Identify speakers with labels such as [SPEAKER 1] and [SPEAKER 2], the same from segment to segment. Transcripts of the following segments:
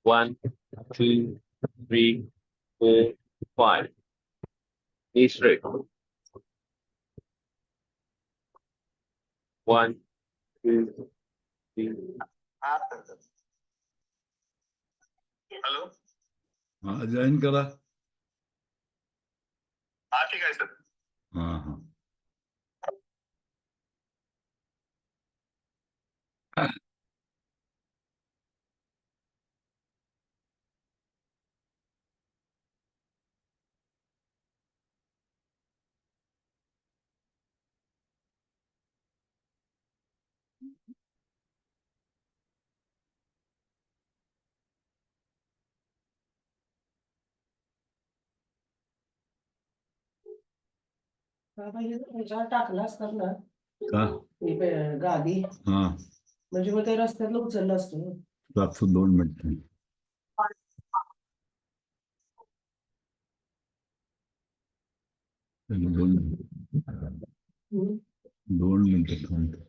[SPEAKER 1] 1, 2, 3, 4, 5. Knee straight. 1, 2, 3.
[SPEAKER 2] Hello.
[SPEAKER 3] हाँ join करा.
[SPEAKER 2] हा ठीक आहे सर.
[SPEAKER 3] हाँ हाँ.
[SPEAKER 4] टाकला असतात ना
[SPEAKER 3] का
[SPEAKER 4] गादी
[SPEAKER 3] हाँ
[SPEAKER 4] म्हणजे मग ते रस्त्यातलं उचललं असतं.
[SPEAKER 3] 702 मिनट. 2 मिनिट.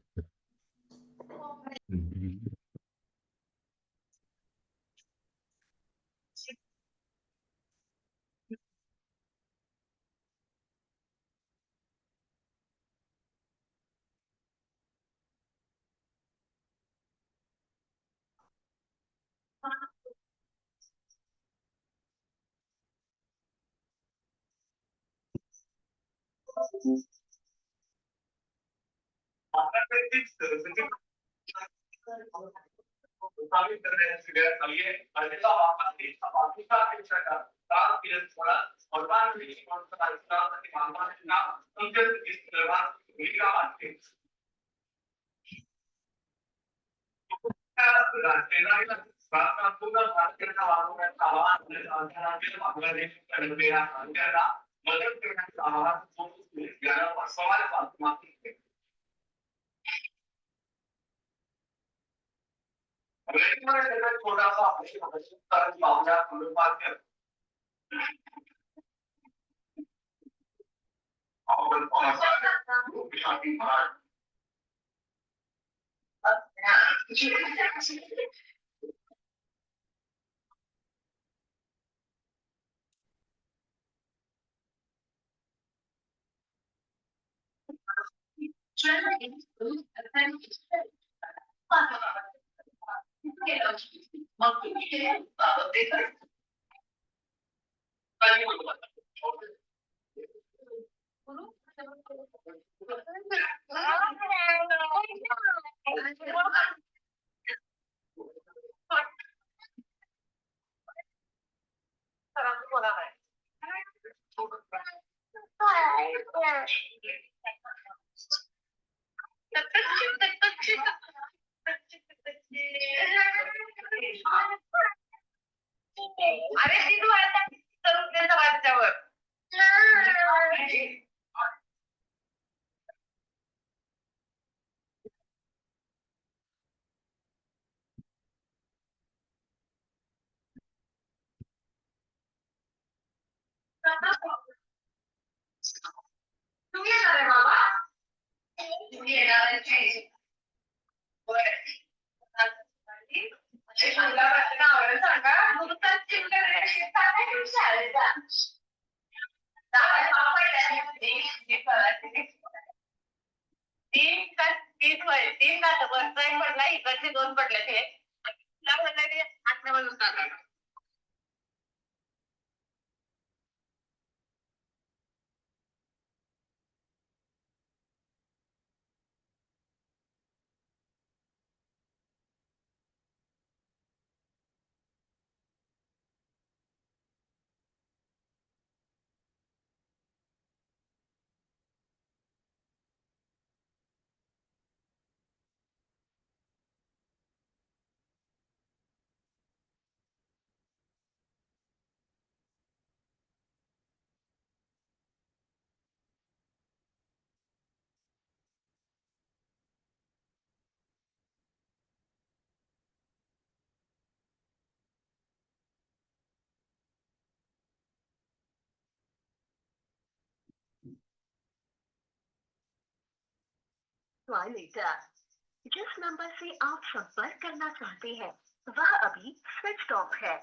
[SPEAKER 5] जिस नंबर से आप संपर्क करना चाहते हैं वह अभी स्विच ऑफ है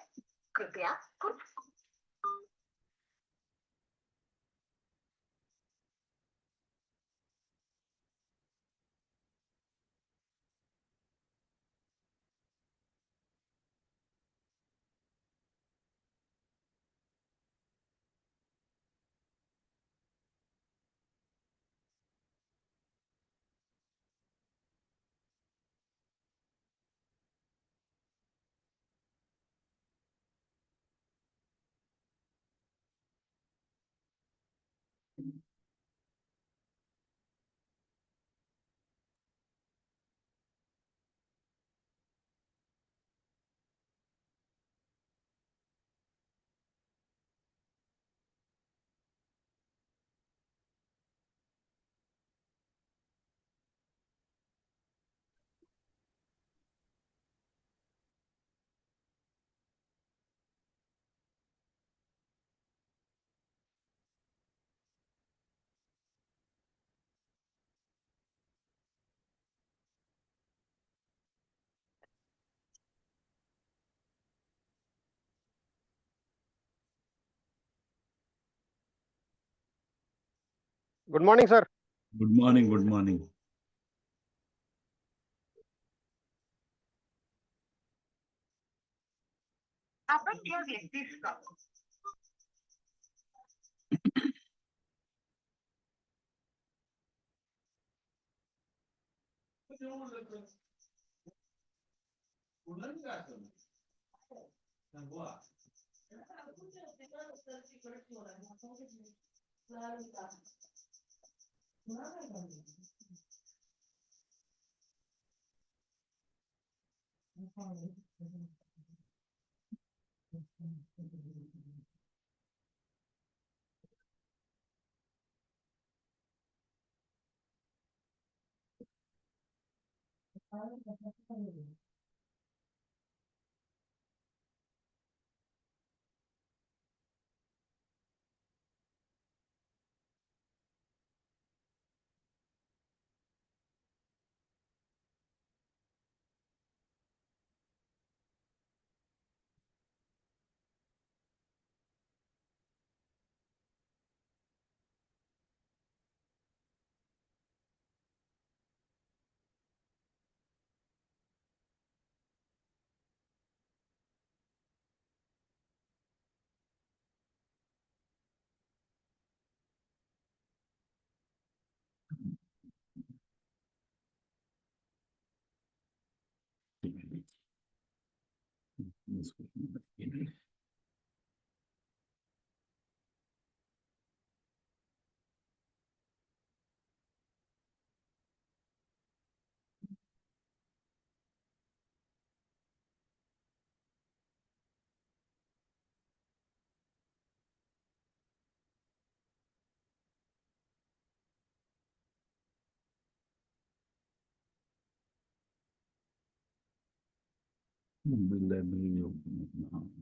[SPEAKER 5] कृपया कुछ
[SPEAKER 6] good morning sir.
[SPEAKER 3] Good morning, good morning.
[SPEAKER 5] आपण त्या व्यक्तीस का
[SPEAKER 3] लाइब्रेरी ओपन.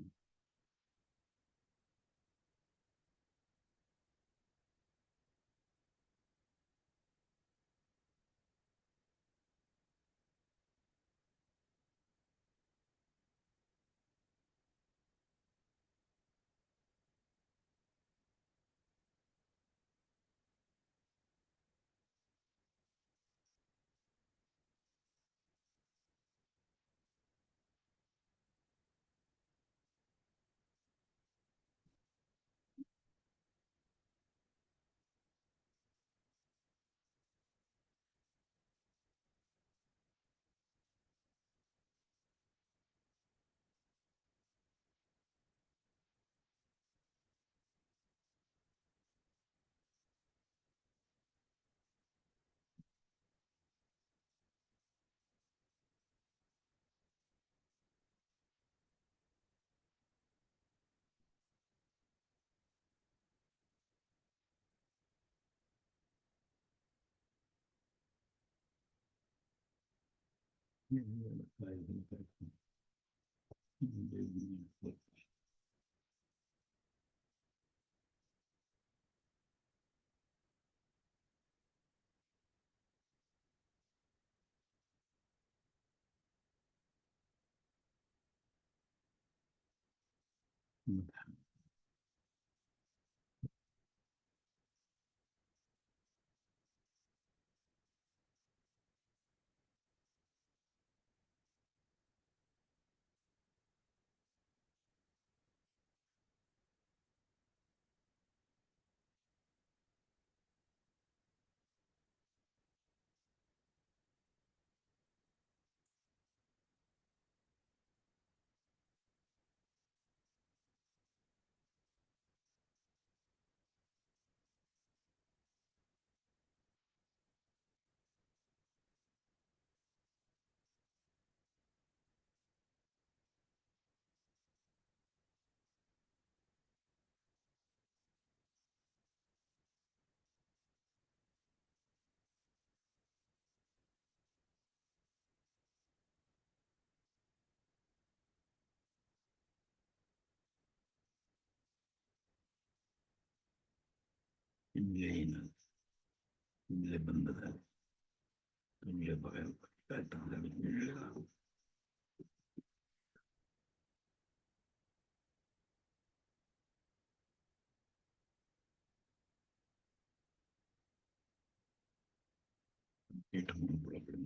[SPEAKER 3] येईन इथले बंद झाले. तुमले बघायला काय चांगलं मिळेल. प्रॉब्लेम.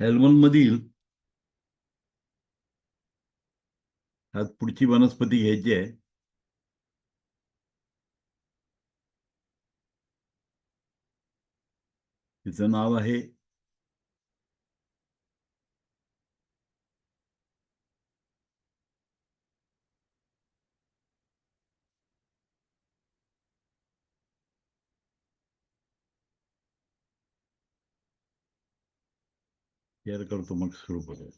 [SPEAKER 3] हेल्मन मधील आज पुढची वनस्पती घ्यायची आहे. तिचं नाव आहे शेअर करतो मग सुरू करू.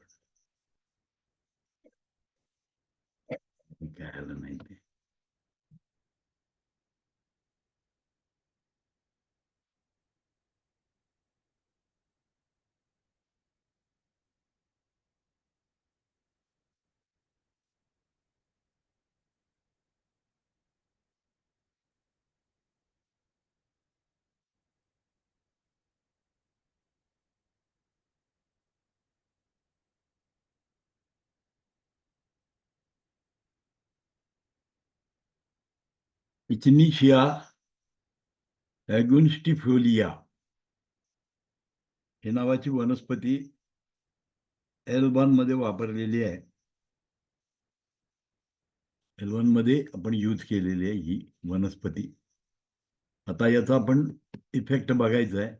[SPEAKER 3] काय आलं नाही ते. इचनिशिया ॲग्युन्स्टिफोलिया हे नावाची वनस्पती मध्ये वापरलेली आहे. L1 मध्ये आपण यूज केलेली आहे ही वनस्पती. आता याचा आपण इफेक्ट बघायचा आहे.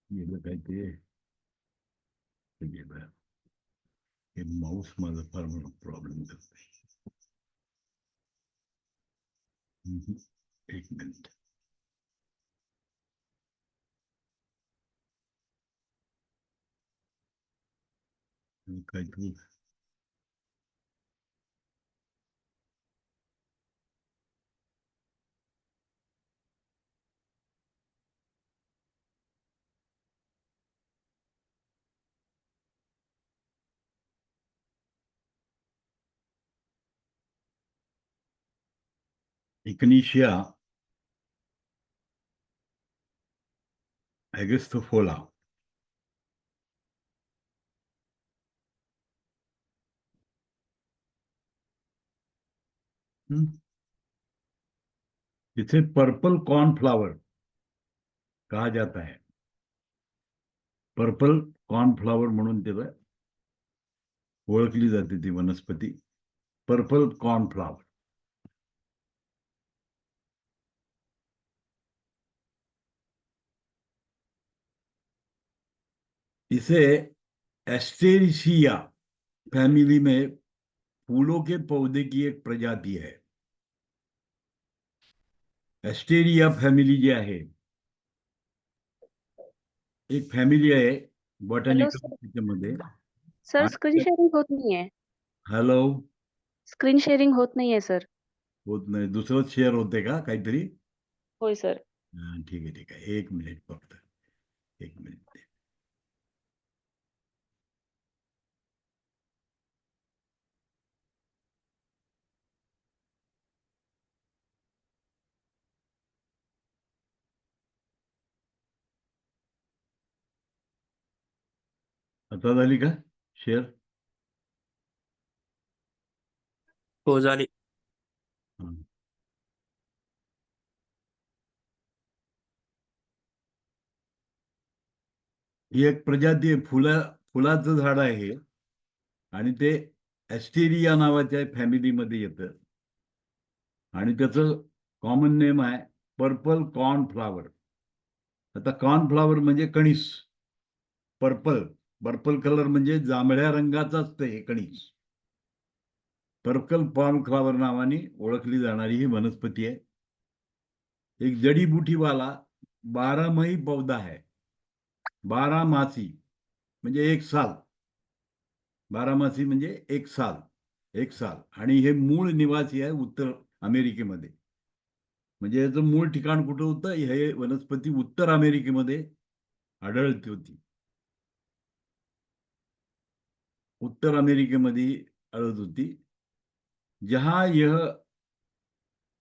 [SPEAKER 3] गेलं काय ते गेलं. हे माऊस माझा फार मोठा प्रॉब्लेम करतोय. एक मिनिट. काय तू इकनिशिया ॲगस्टिफोला इसे पर्पल कॉर्नफ्लावर कहा जाता है. पर्पल कॉर्नफ्लावर म्हणून त्याला ओळखली जाते ती वनस्पती. Purple cornflour. इसे एस्टेरिसिया फैमिली में फूलों के पौधे की एक प्रजाति है. एस्टेरिया फॅमिली जी आहे एक फॅमिली आहे बॉटॅनिकल त्याच्यामध्ये.
[SPEAKER 7] सर स्क्रीन शेअरिंग होत नाहीये.
[SPEAKER 3] हॅलो.
[SPEAKER 7] स्क्रीन शेअरिंग होत नाहीये सर.
[SPEAKER 3] होत नाही. दुसरंच शेअर होते का काहीतरी.
[SPEAKER 7] होय सर.
[SPEAKER 3] ठीक आहे ठीक आहे. एक मिनिट फक्त. एक मिनिट. आता झाली का शेअर.
[SPEAKER 1] हो झाली.
[SPEAKER 3] ही एक प्रजाती आहे. फुलाचं झाड आहे आणि ते एस्टेरिया नावाच्या फॅमिलीमध्ये येतं आणि त्याचं कॉमन नेम आहे पर्पल कॉर्नफ्लावर. आता कॉर्नफ्लावर म्हणजे कणीस. पर्पल कलर म्हणजे जांभळ्या रंगाचं असतं हे कणीस. पर्पल कॉर्नफ्लावर नावाने ओळखली जाणारी ही वनस्पती आहे. एक जडीबुटीवाला 12माही पौधा आहे. 12मासी म्हणजे एक साल. 12मासी म्हणजे एक साल. आणि हे मूळ निवासी आहे उत्तर अमेरिकेमध्ये. म्हणजे याचं मूळ ठिकाण कुठं होतं. हे वनस्पती उत्तर अमेरिकेमध्ये आढळती होती. उत्तर अमेरिकेमध्ये आढळत होती. जहां यह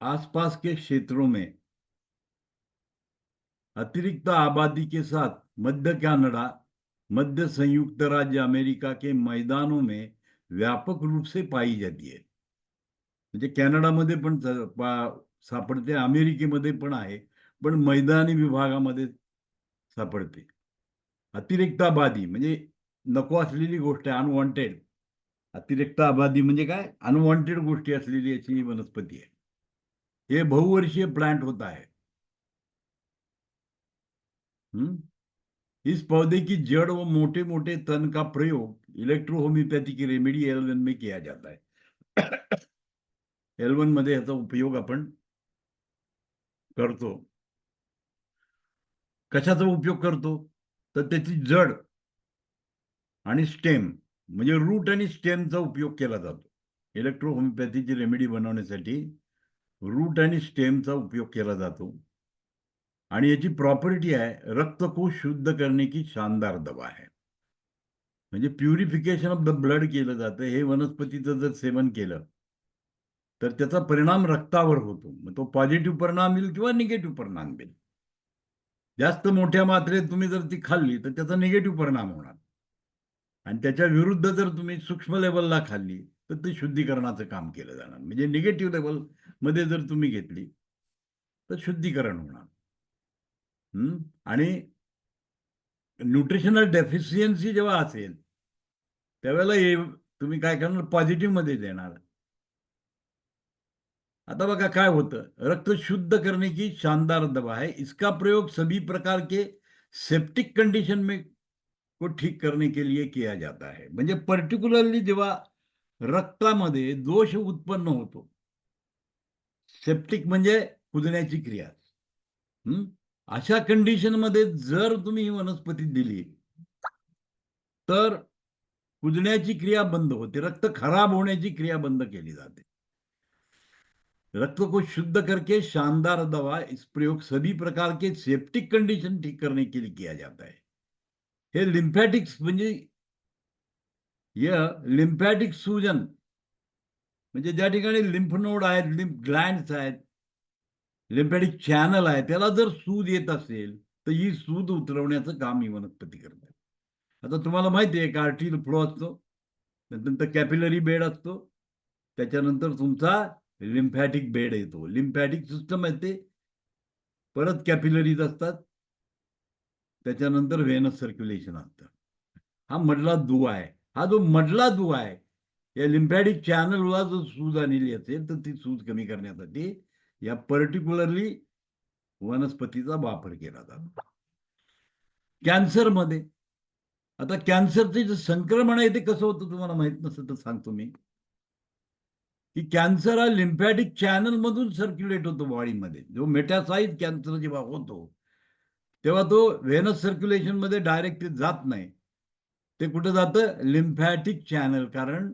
[SPEAKER 3] आसपास के क्षेत्रों में अतिरिक्त आबादी के साथ मध्य कनाडा, मध्य संयुक्त राज्य अमेरिका के मैदानों में व्यापक रूप से पाई जाती है. म्हणजे कॅनडामध्ये पण सापडते. अमेरिकेमध्ये पण आहे पण मैदानी विभागामध्ये सापडते. अतिरिक्त आबादी म्हणजे नको असलेली गोष्ट आहे. अनवॉन्टेड. अतिरिक्त आबादी म्हणजे काय. अनवॉन्टेड गोष्टी असलेली याची ही वनस्पती आहे. हे बहुवर्षीय प्लांट होता है. इस पौधे की जड़ व मोटे मोटे तन का प्रयोग इलेक्ट्रोहोमियोपैथी की रेमेडी L1 में किया जाता है. L1 मध्ये याचा उपयोग आपण करतो. कशाचा उपयोग करतो तर त्याची जड आणि स्टेम म्हणजे रूट आणि स्टेमचा उपयोग केला जातो. इलेक्ट्रोहोमियोपॅथीची रेमेडी बनवण्यासाठी रूट आणि स्टेमचा उपयोग केला जातो. आणि याची प्रॉपर्टी आहे रक्तकोश शुद्ध करने की शानदार दवा आहे. म्हणजे प्युरिफिकेशन ऑफ द ब्लड केलं जातं. हे वनस्पतीचं जर सेवन केलं तर त्याचा परिणाम रक्तावर होतो. मग तो पॉझिटिव्ह परिणाम येईल किंवा निगेटिव्ह परिणाम येईल. जास्त मोठ्या मात्रेत तुम्ही जर ती खाल्ली तर त्याचा निगेटिव्ह परिणाम होणार आणि त्याच्या विरुद्ध जर तुम्ही सूक्ष्म लेवलला खाल्ली तर ते शुद्धीकरणाचं काम केलं जाणार. म्हणजे निगेटिव्ह लेवल मध्ये जर तुम्ही घेतली तर शुद्धीकरण होणार. आणि न्यूट्रिशनल डेफिशियन्सी जेव्हा असेल त्यावेळेला तुम्ही काय करणार, पॉझिटिव्ह मध्ये देणार. आता बघा काय होतं, रक्त शुद्ध करने की शानदार दवा है, इसका प्रयोग सभी प्रकार के सेप्टिक कंडीशन में को ठीक करने के लिए किया जाता है. म्हणजे पर्टिक्युलरली जेव्हा रक्तामध्ये दोष उत्पन्न होतो, सेप्टिक म्हणजे कुजण्याची क्रिया, अशा कंडिशन मध्ये जर तुम्ही ही वनस्पती दिली तर कुजण्याची क्रिया बंद होते, रक्त खराब होण्याची क्रिया बंद केली जाते. रक्त को शुद्ध करके शानदार दवा, इस प्रयोग सभी प्रकार के सेप्टिक कंडीशन ठीक करने के लिए किया जाता है. हे लिम्फॅटिक्स म्हणजे लिम्फॅटिक सूजन, म्हणजे ज्या ठिकाणी लिम्फ नोड आहेत, लिम्फ ग्लँड्स आहेत, लिम्फॅटिक चॅनल आहे, त्याला जर सूज येत असेल तर ही सूज उतरवण्याचं काम ही वनस्पती करते. आता तुम्हाला माहिती आहे, एक आर्टिल फ्लो असतो, नंतर कॅपिलरी बेड असतो, त्याच्यानंतर तुमचा लिम्फॅटिक बेड येतो, लिम्फॅटिक सिस्टम येते, परत कॅपिलरीज असतात, त्याच्यानंतर व्हेनस सर्क्युलेशन असतं. हा मधला दुवा आहे. हा जो मधला दुवा आहे, या लिम्फॅटिक चॅनलला जर सूज आलेली असेल तर ती सूज कमी करण्यासाठी या पर्टिक्युलरली वनस्पतीचा वापर केला जातो. कॅन्सरमध्ये, आता कॅन्सरचे जे संक्रमण आहे ते कसं होतं तुम्हाला माहित नसेल तर सांगतो मी, की कॅन्सर हा लिम्फॅटिक चॅनल मधून सर्क्युलेट होतो बॉडीमध्ये. जो मेटासाइज कॅन्सर जेव्हा होतो तेव्हा तो व्हेनस सर्क्युलेशन मध्ये डायरेक्ट जात नाही, ते कुठं जातं, लिम्फॅटिक चॅनल. कारण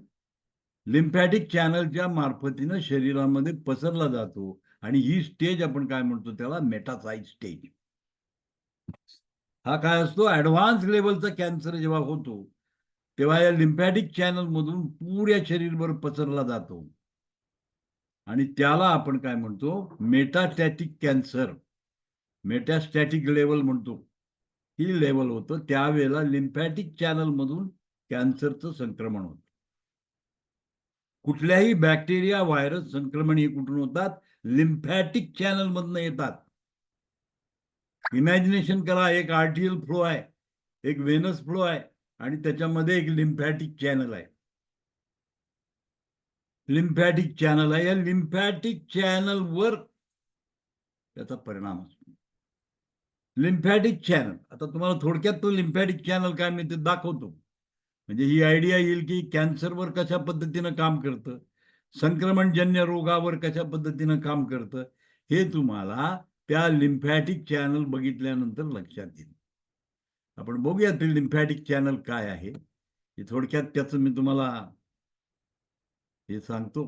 [SPEAKER 3] लिम्फॅटिक चॅनलच्या मार्फतीनं शरीरामध्ये पसरला जातो आणि ही स्टेज आपण काय म्हणतो त्याला, मेटासाइज स्टेज. हा काय असतो, ऍडव्हान्स लेवलचा कॅन्सर जेव्हा होतो तेव्हा या लिम्फॅटिक चॅनल मधून पुऱ्या शरीरभर पसरला जातो आणि त्याला आपण काय म्हणतो, मेटास्टॅटिक कॅन्सर, मेटास्टॅटिक लेवल म्हणतो. ही लेवल होतं त्यावेळेला लिम्फॅटिक चॅनल मधून कॅन्सरचं संक्रमण होतं. कुठल्याही बॅक्टेरिया, व्हायरस संक्रमण हे कुठून होतात, लिम्फॅटिक चॅनल मधनं येतात. इमॅजिनेशन करा, एक आर्टियल फ्लो आहे, एक व्हेनस फ्लो आहे आणि त्याच्यामध्ये एक लिम्फॅटिक चॅनल आहे. लिम्फॅटिक चॅनल आहे, या लिम्फॅटिक चॅनलवर त्याचा परिणाम असतो. लिम्फॅटिक चॅनल, आता तुम्हाला थोडक्यात तो लिम्फॅटिक चॅनल काय मी ते दाखवतो, म्हणजे ही आयडिया येईल की कॅन्सरवर कशा पद्धतीनं काम करतं, संक्रमणजन्य रोगावर कशा पद्धतीनं काम करतं, हे तुम्हाला त्या लिम्फॅटिक चॅनल बघितल्यानंतर लक्षात येईल. आपण बघूया ते लिम्फॅटिक चॅनल काय आहे, हे थोडक्यात त्याचं मी तुम्हाला हे सांगतो.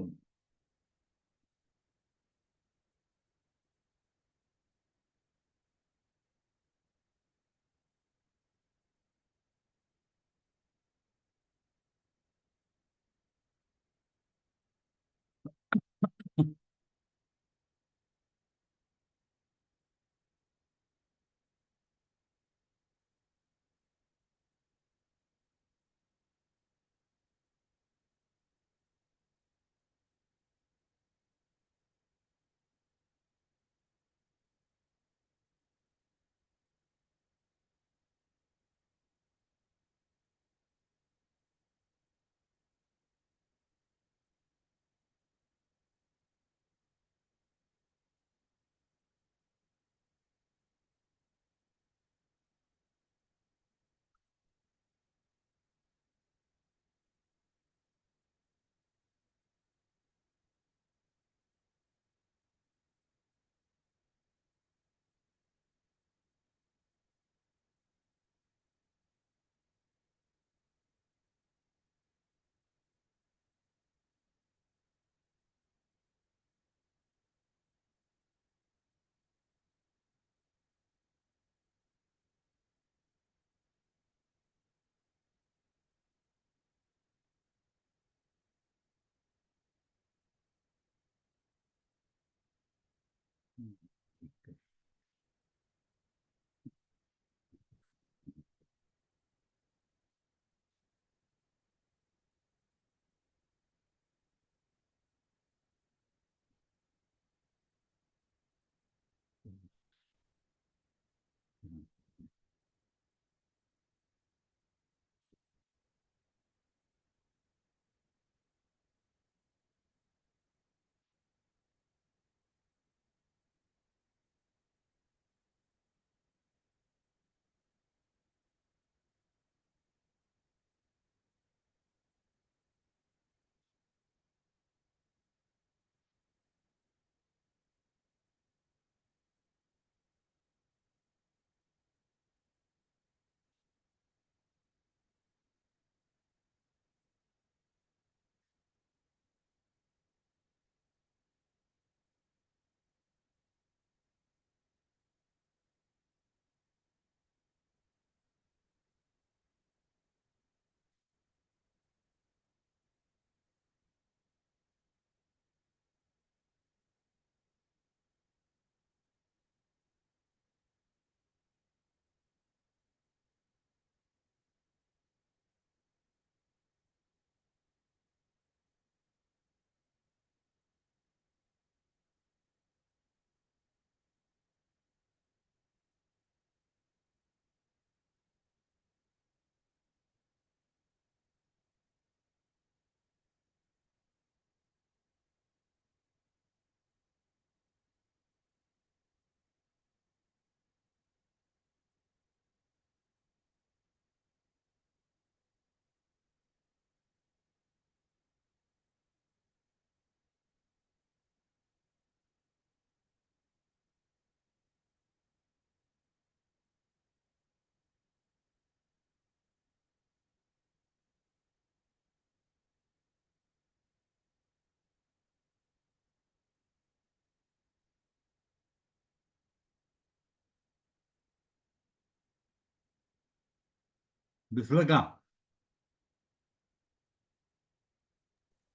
[SPEAKER 3] दिसलं का?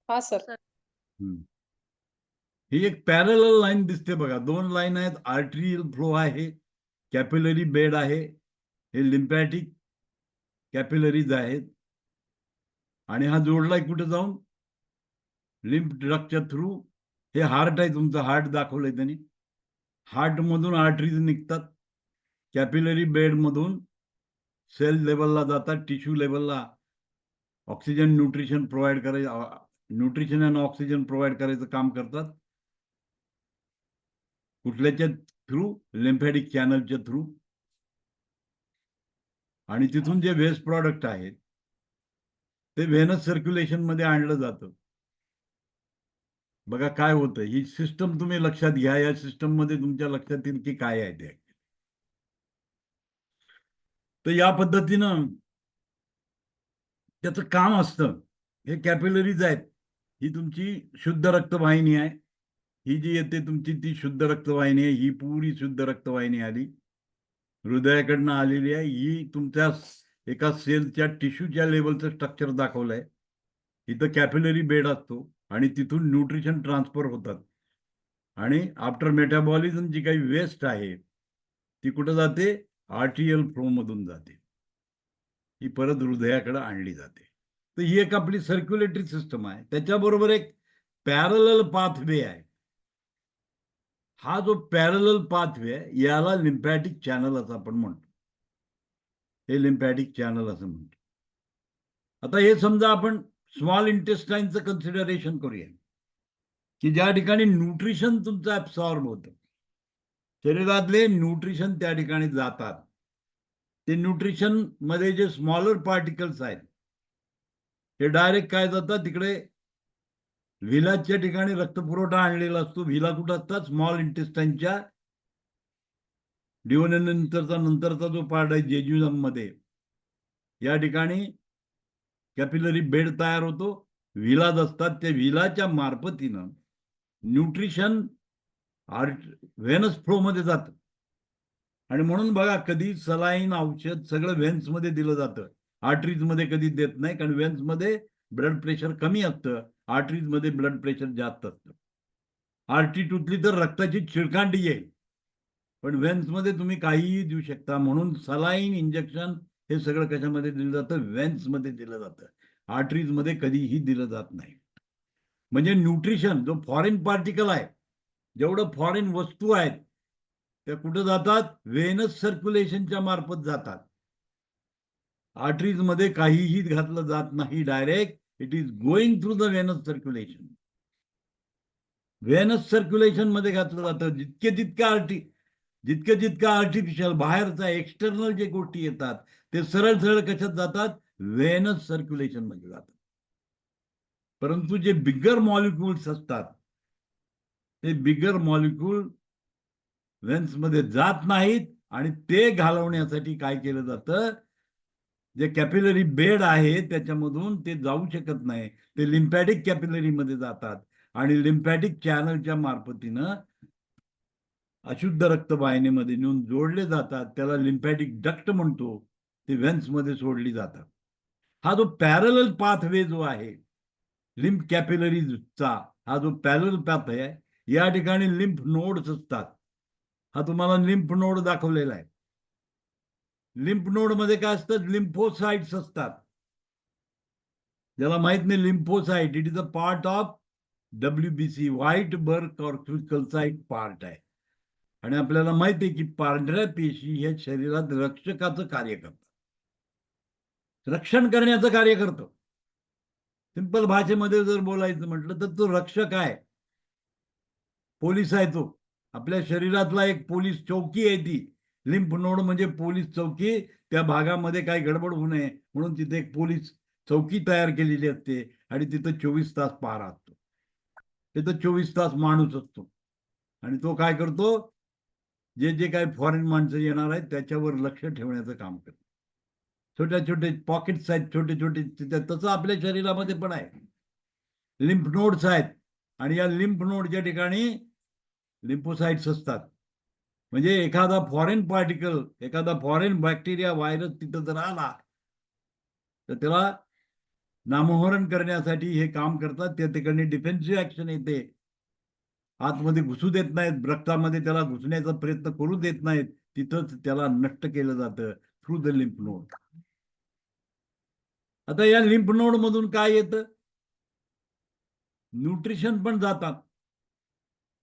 [SPEAKER 8] हा सर.
[SPEAKER 3] हम्म. ही एक पॅरलल लाईन दिसते बघा. 2 लाईन आहेत. आर्टरियल फ्लो आहे, कॅपिलरी बेड आहे, हे लिम्फॅटिक कॅपिलरीज आहेत. आणि हा जोडलाय कुठे जाऊन? लिम्फ डक्टच्या थ्रू. हे हार्ट आहे तुमचं, हार्ट दाखवलंय त्यांनी. हार्ट मधून आर्टरीज निघतात, कॅपिलरी बेड मधून सेल लेवलला जातात, टिश्यू लेवलला ऑक्सिजन न्यूट्रिशन प्रोव्हाइड करायचं, न्यूट्रिशन आणि ऑक्सिजन प्रोव्हाइड करायचं काम करतात. कुठल्याच्या थ्रू? लिम्फॅटिक चॅनलच्या थ्रू. आणि तिथून जे वेस्ट प्रॉडक्ट आहेत ते व्हेनस सर्क्युलेशन मध्ये आणलं जातं. बघा काय होतं, ही सिस्टम तुम्ही लक्षात घ्या. या सिस्टम मध्ये तुमच्या लक्षात येईल की काय आहे ते. तर या पद्धतीनं त्याचं काम असतं. हे कॅपिलरीज आहेत. ही तुमची शुद्ध रक्तवाहिनी आहे. ही जी येते तुमची ती शुद्ध रक्तवाहिनी आहे. ही पुरी शुद्ध रक्तवाहिनी आली, हृदयाकडनं आलेली आहे. ही तुमच्या एका सेलच्या टिश्यूच्या लेवलचं स्ट्रक्चर दाखवलंय. इथं कॅपिलरी बेड असतो आणि तिथून न्यूट्रिशन ट्रान्सफर होतात. आणि आफ्टर मेटाबॉलिझम जी काही वेस्ट आहे ती कुठं जाते? आर्टिरियल फ्लो मधून जाते. ही परत हृदयाकडे आणली जाते. तर ही एक आपली सर्क्युलेटरी सिस्टम आहे. त्याच्याबरोबर एक पॅरलल पाथवे आहे. हा जो पॅरलल पाथवे आहे याला लिम्फॅटिक चॅनल असं आपण म्हणतो. हे लिम्फॅटिक चॅनल असं म्हणतो. आता हे समजा आपण स्मॉल इंटेस्टाईनचं कन्सिडरेशन करूया की ज्या ठिकाणी न्यूट्रिशन तुमचं ऍब्सॉर्ब होतं, शरीरातले न्यूट्रिशन त्या ठिकाणी जातात. ते न्यूट्रिशन मध्ये जे स्मॉलर पार्टिकल्स आहेत ते डायरेक्ट काय जातात? तिकडे व्हिलाच्या ठिकाणी रक्तपुरवठा आणलेला असतो. व्हिला कुठं असतात? स्मॉल इंटेस्टाईनच्या नंतरचा जो पार्ट आहे जेजुनम मध्ये, या ठिकाणी कॅपिलरी बेड तयार होतो. व्हिलाज असतात. त्या व्हिलाच्या मार्फतीनं न्यूट्रिशन व्हेनस फ्लो मध्ये जातं. आणि म्हणून बघा कधी सलाईन औषध सगळं व्हेन्स मध्ये दिलं जातं, आर्टरीज मध्ये कधी देत नाही. कारण व्हेन्स मध्ये ब्लड प्रेशर कमी असतं, आर्टरीज मध्ये ब्लड प्रेशर जास्त असतं. आर्टरी तुटली तर रक्ताची चिळकांडी येईल, पण व्हेन्स मध्ये तुम्ही काहीही देऊ शकता. म्हणून सलाईन इंजेक्शन हे सगळं कशामध्ये दिलं जातं? व्हेन्स मध्ये दिलं जातं. आर्टरीज मध्ये कधीही दिलं जात नाही. म्हणजे न्यूट्रिशन जो फॉरेन पार्टिकल आहे, जेवढं फॉरेन वस्तू आहेत त्या कुठं जातात? व्हेनस सर्क्युलेशनच्या मार्फत जातात. आर्टरीज मध्ये काहीही घातलं जात नाही. Direct it is going through the Venus circulation. Venus circulation मध्ये घातलं जातं. जितकं आर्टिफिशियल बाहेरचा एक्सटर्नल जे गोष्टी येतात ते सरळ सरळ कशात जातात? व्हेनस सर्क्युलेशन मध्ये जातात. परंतु जे बिगर मॉलिक्युल्स असतात ते बिगर मॉलिक्युल व्हेन्स मध्ये जात नाहीत. आणि ते घालवण्यासाठी काय केलं जातं? जे कॅपिलरी बेड आहे त्याच्यामधून ते जाऊ शकत नाही. ते लिम्फॅटिक कॅपिलरी मध्ये जातात आणि लिम्फॅटिक चॅनलच्या मार्फतीनं अशुद्ध रक्तवाहिनीमध्ये नेऊन जोडले जातात. त्याला लिम्फॅटिक डक्ट म्हणतो. ते व्हेन्स मध्ये सोडली जातात. हा जो पॅरलल पाथवे जो आहे लिम्फ कॅपिलरीजचा, हा जो पॅरलल पाथ आहे, या ठिकाणी लिम्फ नोड्स असतात. हा तुम्हाला लिम्फ नोड दाखवलेला आहे. लिम्फ नोड मध्ये काय असतात? लिम्फोसाइट्स असतात. ज्याला माहित नाही lymphocyte, it is a part of WBC, white blood कॉर्क्युकलसाइट पार्ट आहे. आणि आपल्याला माहिती आहे की पांढऱ्या पेशी हे शरीरात रक्षकाचं कार्य करतात, रक्षण करण्याचं कार्य करतं. सिंपल भाषेमध्ये जर बोलायचं म्हटलं तर तो रक्षक आहे, पोलीस आहे. तो आपल्या शरीरातला एक पोलीस चौकी आहे. ती लिम्फ नोड म्हणजे पोलीस चौकी. त्या भागामध्ये काही गडबड होऊ नये म्हणून तिथे एक पोलीस चौकी तयार केलेली असते आणि तिथं 24 तास पहारा असतो. तिथं 24 तास माणूस असतो आणि तो काय करतो? जे जे काही फॉरेन माणसं येणार आहेत त्याच्यावर लक्ष ठेवण्याचं काम करतो. छोट्या छोटे पॉकेट्स आहेत, छोटे छोटे. तसं आपल्या शरीरामध्ये पण आहे. लिम्फ नोड्स आहेत आणि या लिम्फ नोडच्या ठिकाणी लिम्फोसाइट्स असतात. म्हणजे एखादा फॉरेन पार्टिकल, एखादा फॉरेन बॅक्टेरिया, व्हायरस तिथं जर आला तर त्याला नामोहरण करण्यासाठी हे काम करतात. त्या ठिकाणी डिफेन्सिव्ह ऍक्शन येते, आतमध्ये घुसू देत नाहीत, रक्तामध्ये त्याला घुसण्याचा प्रयत्न करू देत नाहीत, तिथंच त्याला नष्ट केलं जातं थ्रू द लिम्फ नोड. आता या लिम्फ नोड मधून काय येतं? न्यूट्रिशन पण जातात.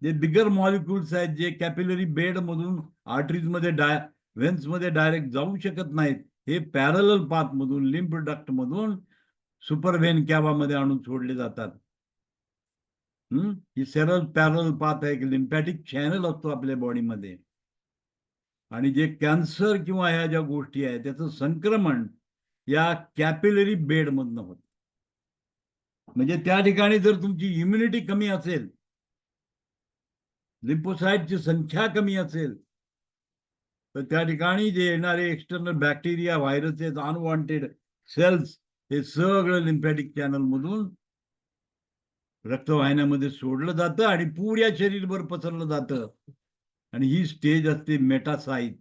[SPEAKER 3] जे बिगर मॉलिक्युल्स आहेत, जे कॅपिलरी बेड मधून आर्टरीज मध्ये व्हेन्स मध्ये डायरेक्ट जाऊ शकत नाहीत, हे पॅरलल पाथ मधून, लिम्फ डक्ट मधून सुपर व्हेन कॅवा मध्ये आणून सोडले जातात. ही सरळ पॅरलल पाथ आहे, की लिम्फॅटिक चॅनल असतो आपल्या बॉडीमध्ये. आणि जे कॅन्सर किंवा ह्या ज्या गोष्टी आहेत त्याचं संक्रमण या कॅपिलरी बेड मधनं होतं. म्हणजे त्या ठिकाणी जर तुमची इम्युनिटी कमी असेल, लिम्फोसाइटची संख्या कमी असेल, तर त्या ठिकाणी जे येणारे external bacteria, viruses, unwanted cells, हे सगळं लिम्फॅटिक चॅनल मधून रक्तवाहिन्यामध्ये सोडलं जातं आणि पुऱ्या शरीरभर पसरलं जातं. आणि ही स्टेज असते मेटासाइट.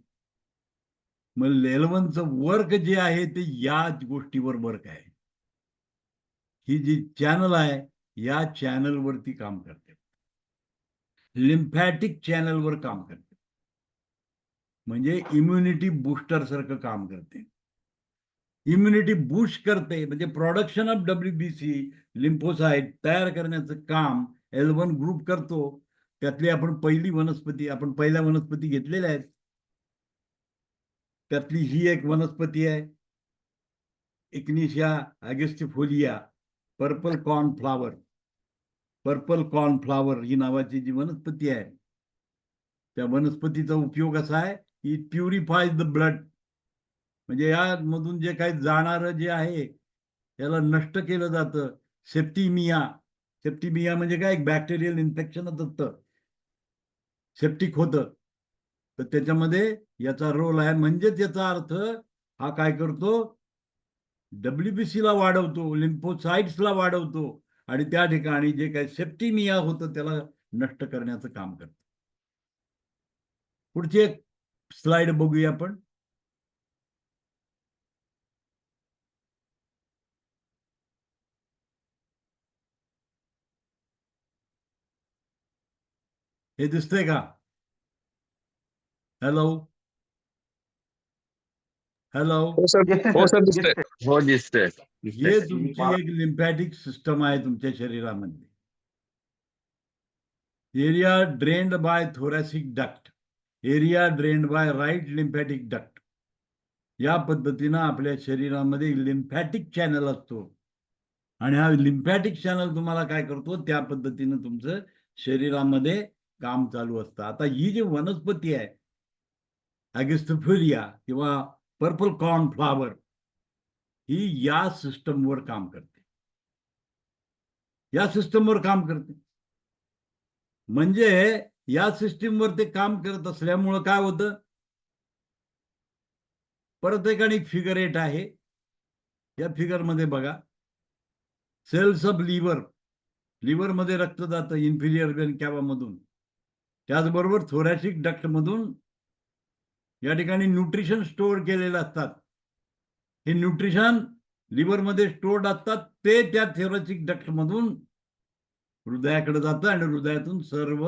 [SPEAKER 3] मग L1चं वर्क जे आहे ते याच गोष्टीवर वर्क आहे. ही जी चॅनल आहे या चॅनलवरती काम करते, लिम्फॅटिक चॅनलवर काम करते, म्हणजे इम्युनिटी बूस्टर सारखं काम करते. इम्युनिटी बूस्ट करते, म्हणजे प्रोडक्शन ऑफ WBC लिम्फोसाइट तयार करण्याचं काम L1 ग्रुप करतो. त्यातली आपण पहिल्या वनस्पती घेतलेल्या आहेत. त्यातली ही एक वनस्पती आहे, echinacea angustifolia, purple cornflower. Purple cornflower ही नावाची जी वनस्पती आहे, त्या वनस्पतीचा उपयोग असा आहे, इट प्युरिफाईज द ब्लड. म्हणजे यामधून जे काही जाणारं जे आहे याला नष्ट केलं जातं. सेप्टिमिया म्हणजे काय, बॅक्टेरियल इन्फेक्शनच असतं, सेप्टिक होतं. तर त्याच्यामध्ये याचा रोल आहे. म्हणजेच याचा अर्थ हा काय करतो, WBC ला वाढवतो, लिम्फोसाइट्सला वाढवतो आणि त्या ठिकाणी जे काही सेप्टिमिया होतं त्याला नष्ट करण्याचं काम करतो. पुढची एक स्लाइड बघूया आपण. हे दिसतंय का? Hello hello.
[SPEAKER 6] हो सर दिसतंय.
[SPEAKER 2] हो दिसतंय.
[SPEAKER 3] हे तुमची एक लिम्फॅटिक सिस्टम आहे तुमच्या शरीरामध्ये. Area drained by thoracic duct, area drained by right lymphatic duct. या पद्धतीनं आपल्या शरीरामध्ये लिम्फॅटिक चॅनल असतो आणि हा लिम्फॅटिक चॅनल तुम्हाला काय करतो, त्या पद्धतीनं तुमचं शरीरामध्ये काम चालू असतं. आता ही जी वनस्पती आहे ॲगस्टिफोलिया किंवा पर्पल कॉर्नफ्लावर, ही या सिस्टमवर काम करते, या सिस्टमवर काम करते. म्हणजे या सिस्टीमवर ते काम करत असल्यामुळं काय होतं, परत एक आणि फिगर 8 आहे. या फिगर मध्ये बघा, सेल्स ऑफ लिव्हर मध्ये रक्त जातं इन्फिरियर वेन कॅवा मधून, त्याचबरोबर थोरॅसिक डक्ट मधून या ठिकाणी न्यूट्रिशन स्टोअर केलेले असतात. हे न्यूट्रिशन लिव्हर मध्ये स्टोर्ड असतात, ते त्या थोरॅसिक डक्ट मधून हृदयाकडे जातं आणि हृदयातून सर्व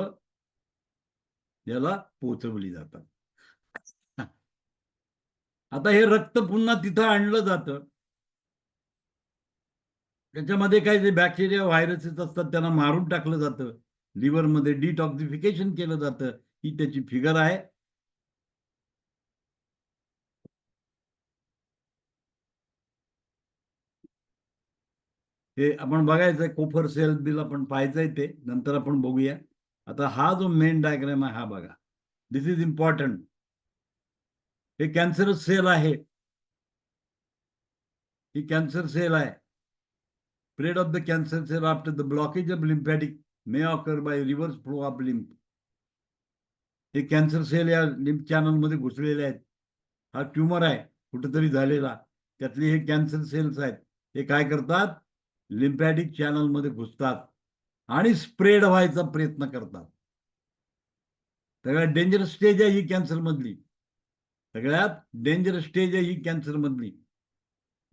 [SPEAKER 3] याला पोचवली जातात. आता हे रक्त पुन्हा तिथं आणलं जातं. त्याच्यामध्ये काही जे बॅक्टेरिया, व्हायरसेस असतात त्यांना मारून टाकलं जातं, लिव्हरमध्ये डिटॉक्सिफिकेशन केलं जातं. ही त्याची फिगर आहे. हे आपण बघायचंय, कोफर सेल बिल आपण पाहायचंय, ते नंतर आपण बघूया. आता हा जो मेन डायग्राम आहे हा बघा, दिस इज इम्पॉर्टंट. हे कॅन्सरस सेल आहे, ही कॅन्सर सेल आहे. Spread of the cancer cell after the blockage of lymphatic may occur by reverse flow of lymph. हे कॅन्सर सेल या लिम्फ चॅनल मध्ये घुसलेले आहेत. हा ट्यूमर आहे कुठेतरी झालेला, त्यातले हे कॅन्सर सेल्स आहेत. हे काय करतात, लिम्फॅटिक चॅनल मध्ये घुसतात आणि स्प्रेड व्हायचा प्रयत्न करतात. सगळ्यात डेंजरस स्टेज आहे ही कॅन्सर मधली, सगळ्यात डेंजरस स्टेज आहे ही कॅन्सर मधली.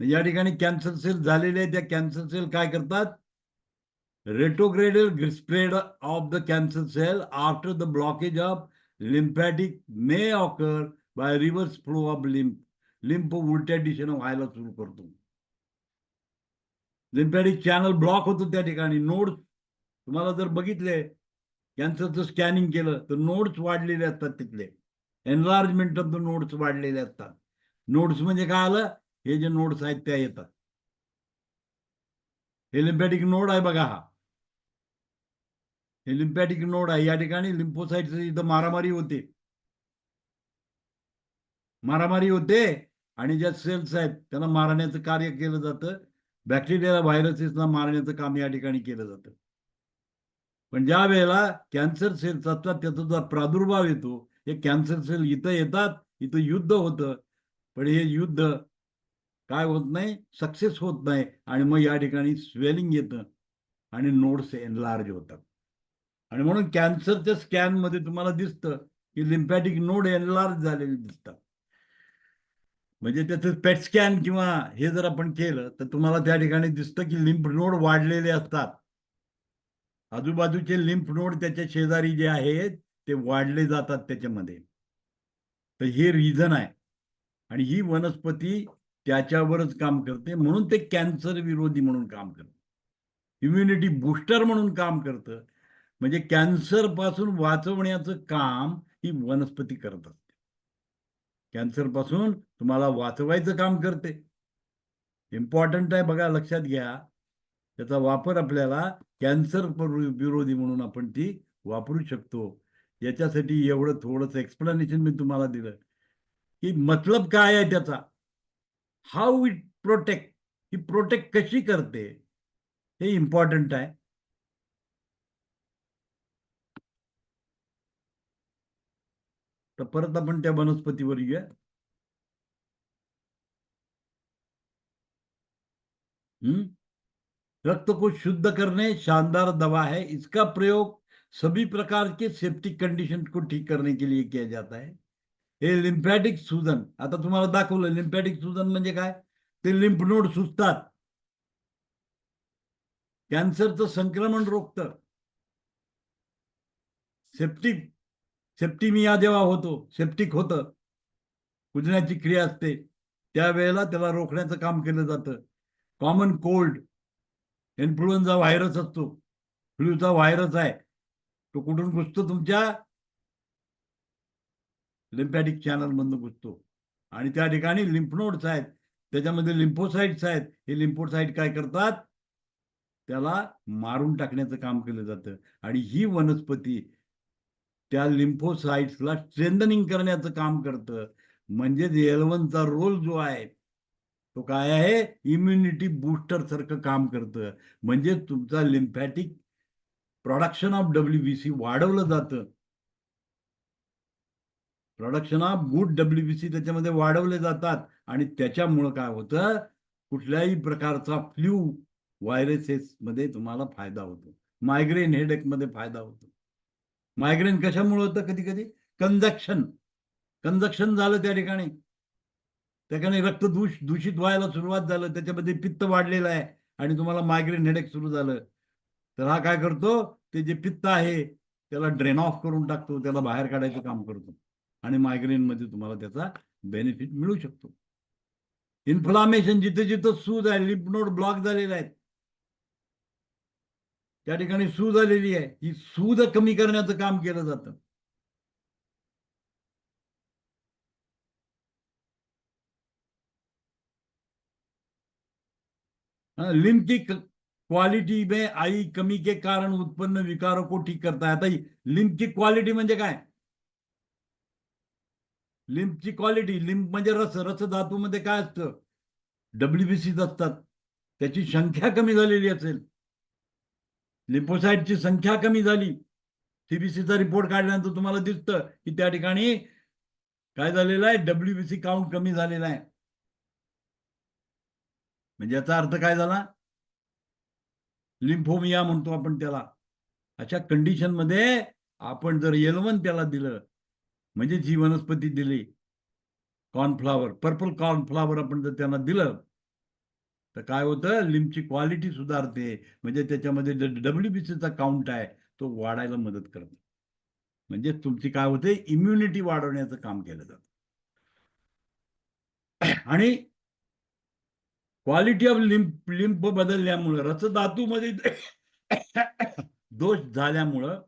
[SPEAKER 3] या ठिकाणी कॅन्सर सेल झालेले आहेत. त्या कॅन्सर सेल काय करतात? Retrograde spread of the cancer cell after the blockage of lymphatic may occur by reverse flow of lymph उलट्या दिशेनं व्हायला सुरू करतो. लिम्फॅटिक चॅनल ब्लॉक होतो त्या ठिकाणी. नोड्स तुम्हाला जर बघितले, कॅन्सरचं स्कॅनिंग केलं तर नोड्स वाढलेले असतात तिथले. एनलार्जमेंट ऑफ द नोड्स वाढलेले असतात. नोड्स म्हणजे काय आलं? हे जे नोड्स आहेत त्या येतात. हे लिम्फॅटिक नोड आहे बघा. हा हे लिम्फॅटिक नोड आहे. या ठिकाणी लिम्फोसाइट्स इथं मारामारी होते आणि ज्या सेल्स आहेत त्यांना मारण्याचं कार्य केलं जातं. बॅक्टेरिया व्हायरसेसला मारण्याचं काम या ठिकाणी केलं जातं. पण ज्या वेळेला कॅन्सर सेल्स असतात त्याचा जो प्रादुर्भाव येतो, हे कॅन्सर सेल इथं येतात, इथं युद्ध होतं. पण हे युद्ध काय होत नाही, सक्सेस होत नाही आणि मग या ठिकाणी स्वेलिंग येतं आणि नोड्स एनलार्ज होतात. आणि म्हणून कॅन्सरच्या स्कॅनमध्ये तुम्हाला दिसतं की लिम्फॅटिक नोड एनलार्ज झालेले दिसतात. म्हणजे त्याचं पेट स्कॅन किंवा हे जर आपण केलं तर तुम्हाला त्या ठिकाणी दिसतं की लिम्फ नोड वाढलेले असतात. आजूबाजूचे लिम्फ नोड त्याच्या शेजारी जे आहेत ते वाढले जातात त्याच्यामध्ये. तर हे रिझन आहे. आणि ही वनस्पती त्याच्यावरच काम करते. म्हणून ते कॅन्सर विरोधी म्हणून काम करतं, इम्युनिटी बूस्टर म्हणून काम करतं. म्हणजे कॅन्सर पासून वाचवण्याचं काम ही वनस्पती करत असते. कॅन्सर पासून तुम्हाला वाचवायचं काम करते. इम्पॉर्टंट आहे बघा, लक्षात घ्या. त्याचा वापर आपल्याला कॅन्सर विरोधी म्हणून आपण ती वापरू शकतो. याच्यासाठी एवढं थोडंसं एक्सप्लेनेशन मी तुम्हाला दिलं की मतलब काय आहे त्याचा, how it protect, he protect कशी करते हे इम्पॉर्टंट आहे. तर परत आपण त्या वनस्पतीवर येऊया. रक्त को शुद्ध करने शानदार दवा है. इसका प्रयोग सभी प्रकार के सेप्टिक कंडीशन को ठीक करने के लिए किया जाता है. हे लिम्फॅटिक सूजन, आता तुम्हाला दाखवलं लिम्फॅटिक सूजन म्हणजे काय, ते लिम्फ नोड सुजतात, कॅन्सरचं संक्रमण रोखतं. सेप्टिमिया जेव्हा होतो, सेप्टिक होतं, कुजण्याची क्रिया असते, त्यावेळेला त्याला रोखण्याचं काम केलं जातं. कॉमन कोल्ड, इन्फ्लुएन्झा व्हायरस असतो, फ्लूचा व्हायरस आहे, तो कुठून घुसतो, तुमच्या लिम्फॅटिक चॅनल मधून घुसतो. आणि त्या ठिकाणी लिम्फ नोड्स आहेत, त्याच्यामध्ये लिम्फोसाइट्स आहेत. हे लिम्फोसाइट काय करतात, त्याला मारून टाकण्याचं काम केलं जातं. आणि ही वनस्पती त्या लिम्फोसाइट्सला स्ट्रेंथनिंग करण्याचं काम करतं. म्हणजे L1चा रोल जो आहे तो काय आहे, इम्युनिटी बूस्टर सारखं काम करतं. म्हणजे तुमचा लिम्फॅटिक प्रोडक्शन ऑफ WBC वाढवलं जातं. प्रोडक्शन ऑफ गुड WBC त्याच्यामध्ये वाढवले जातात. आणि त्याच्यामुळं काय होतं, कुठल्याही प्रकारचा फ्लू व्हायरसेस मध्ये तुम्हाला फायदा होतो. मायग्रेन हेडेक मध्ये फायदा होतो. मायग्रेन कशामुळे होतं, कधी कधी कंजक्शन झालं, त्या ठिकाणी रक्त दूषित व्हायला सुरुवात झालं, त्याच्यामध्ये पित्त वाढलेलं आहे आणि तुम्हाला मायग्रेन हेडेक सुरू झालं. तर हा काय करतो, ते जे पित्त आहे त्याला ड्रेन ऑफ करून टाकतो, त्याला बाहेर काढायचं काम करतो आणि मायग्रेन मध्ये तुम्हाला त्याचा बेनिफिट मिळू शकतो. इन्फ्लामेशन, जिथे जिथे सूज आहे, लिम्फ नोड ब्लॉक झालेले आहेत, त्या ठिकाणी सूज आलेली आहे, ही सूज कमी करण्याचं काम केलं जातं. लिम्फ की क्वालिटी में आई कमी के कारण उत्पन्न विकारों को ठीक करता है. आता लिम्फ की क्वालिटी म्हणजे काय, लिम्फची क्वालिटी, लिम्फ म्हणजे रस धातूमध्ये काय असतं, WBC असतात, त्याची संख्या कमी झालेली असेल, लिम्फोसाइटची संख्या कमी झाली, CBCचा रिपोर्ट काढल्यानंतर तुम्हाला दिसतं की त्या ठिकाणी काय झालेलं आहे, WBC काउंट कमी झालेला आहे. म्हणजे याचा अर्थ काय झाला, लिम्फोमिया म्हणतो आपण त्याला. अशा कंडिशन मध्ये आपण जर L1 त्याला दिलं, म्हणजे जी वनस्पती दिली, कॉर्नफ्लावर, पर्पल कॉर्नफ्लावर आपण जर त्यांना दिलं तर काय होतं, लिम्फची क्वालिटी सुधारते, म्हणजे त्याच्यामध्ये WBCचा काउंट आहे तो वाढायला मदत करते. म्हणजे तुमची काय होते, इम्युनिटी वाढवण्याचं काम केलं जातं. आणि क्वालिटी ऑफ लिम्फ बदलल्यामुळं, रसधातूमध्ये दोष झाल्यामुळं,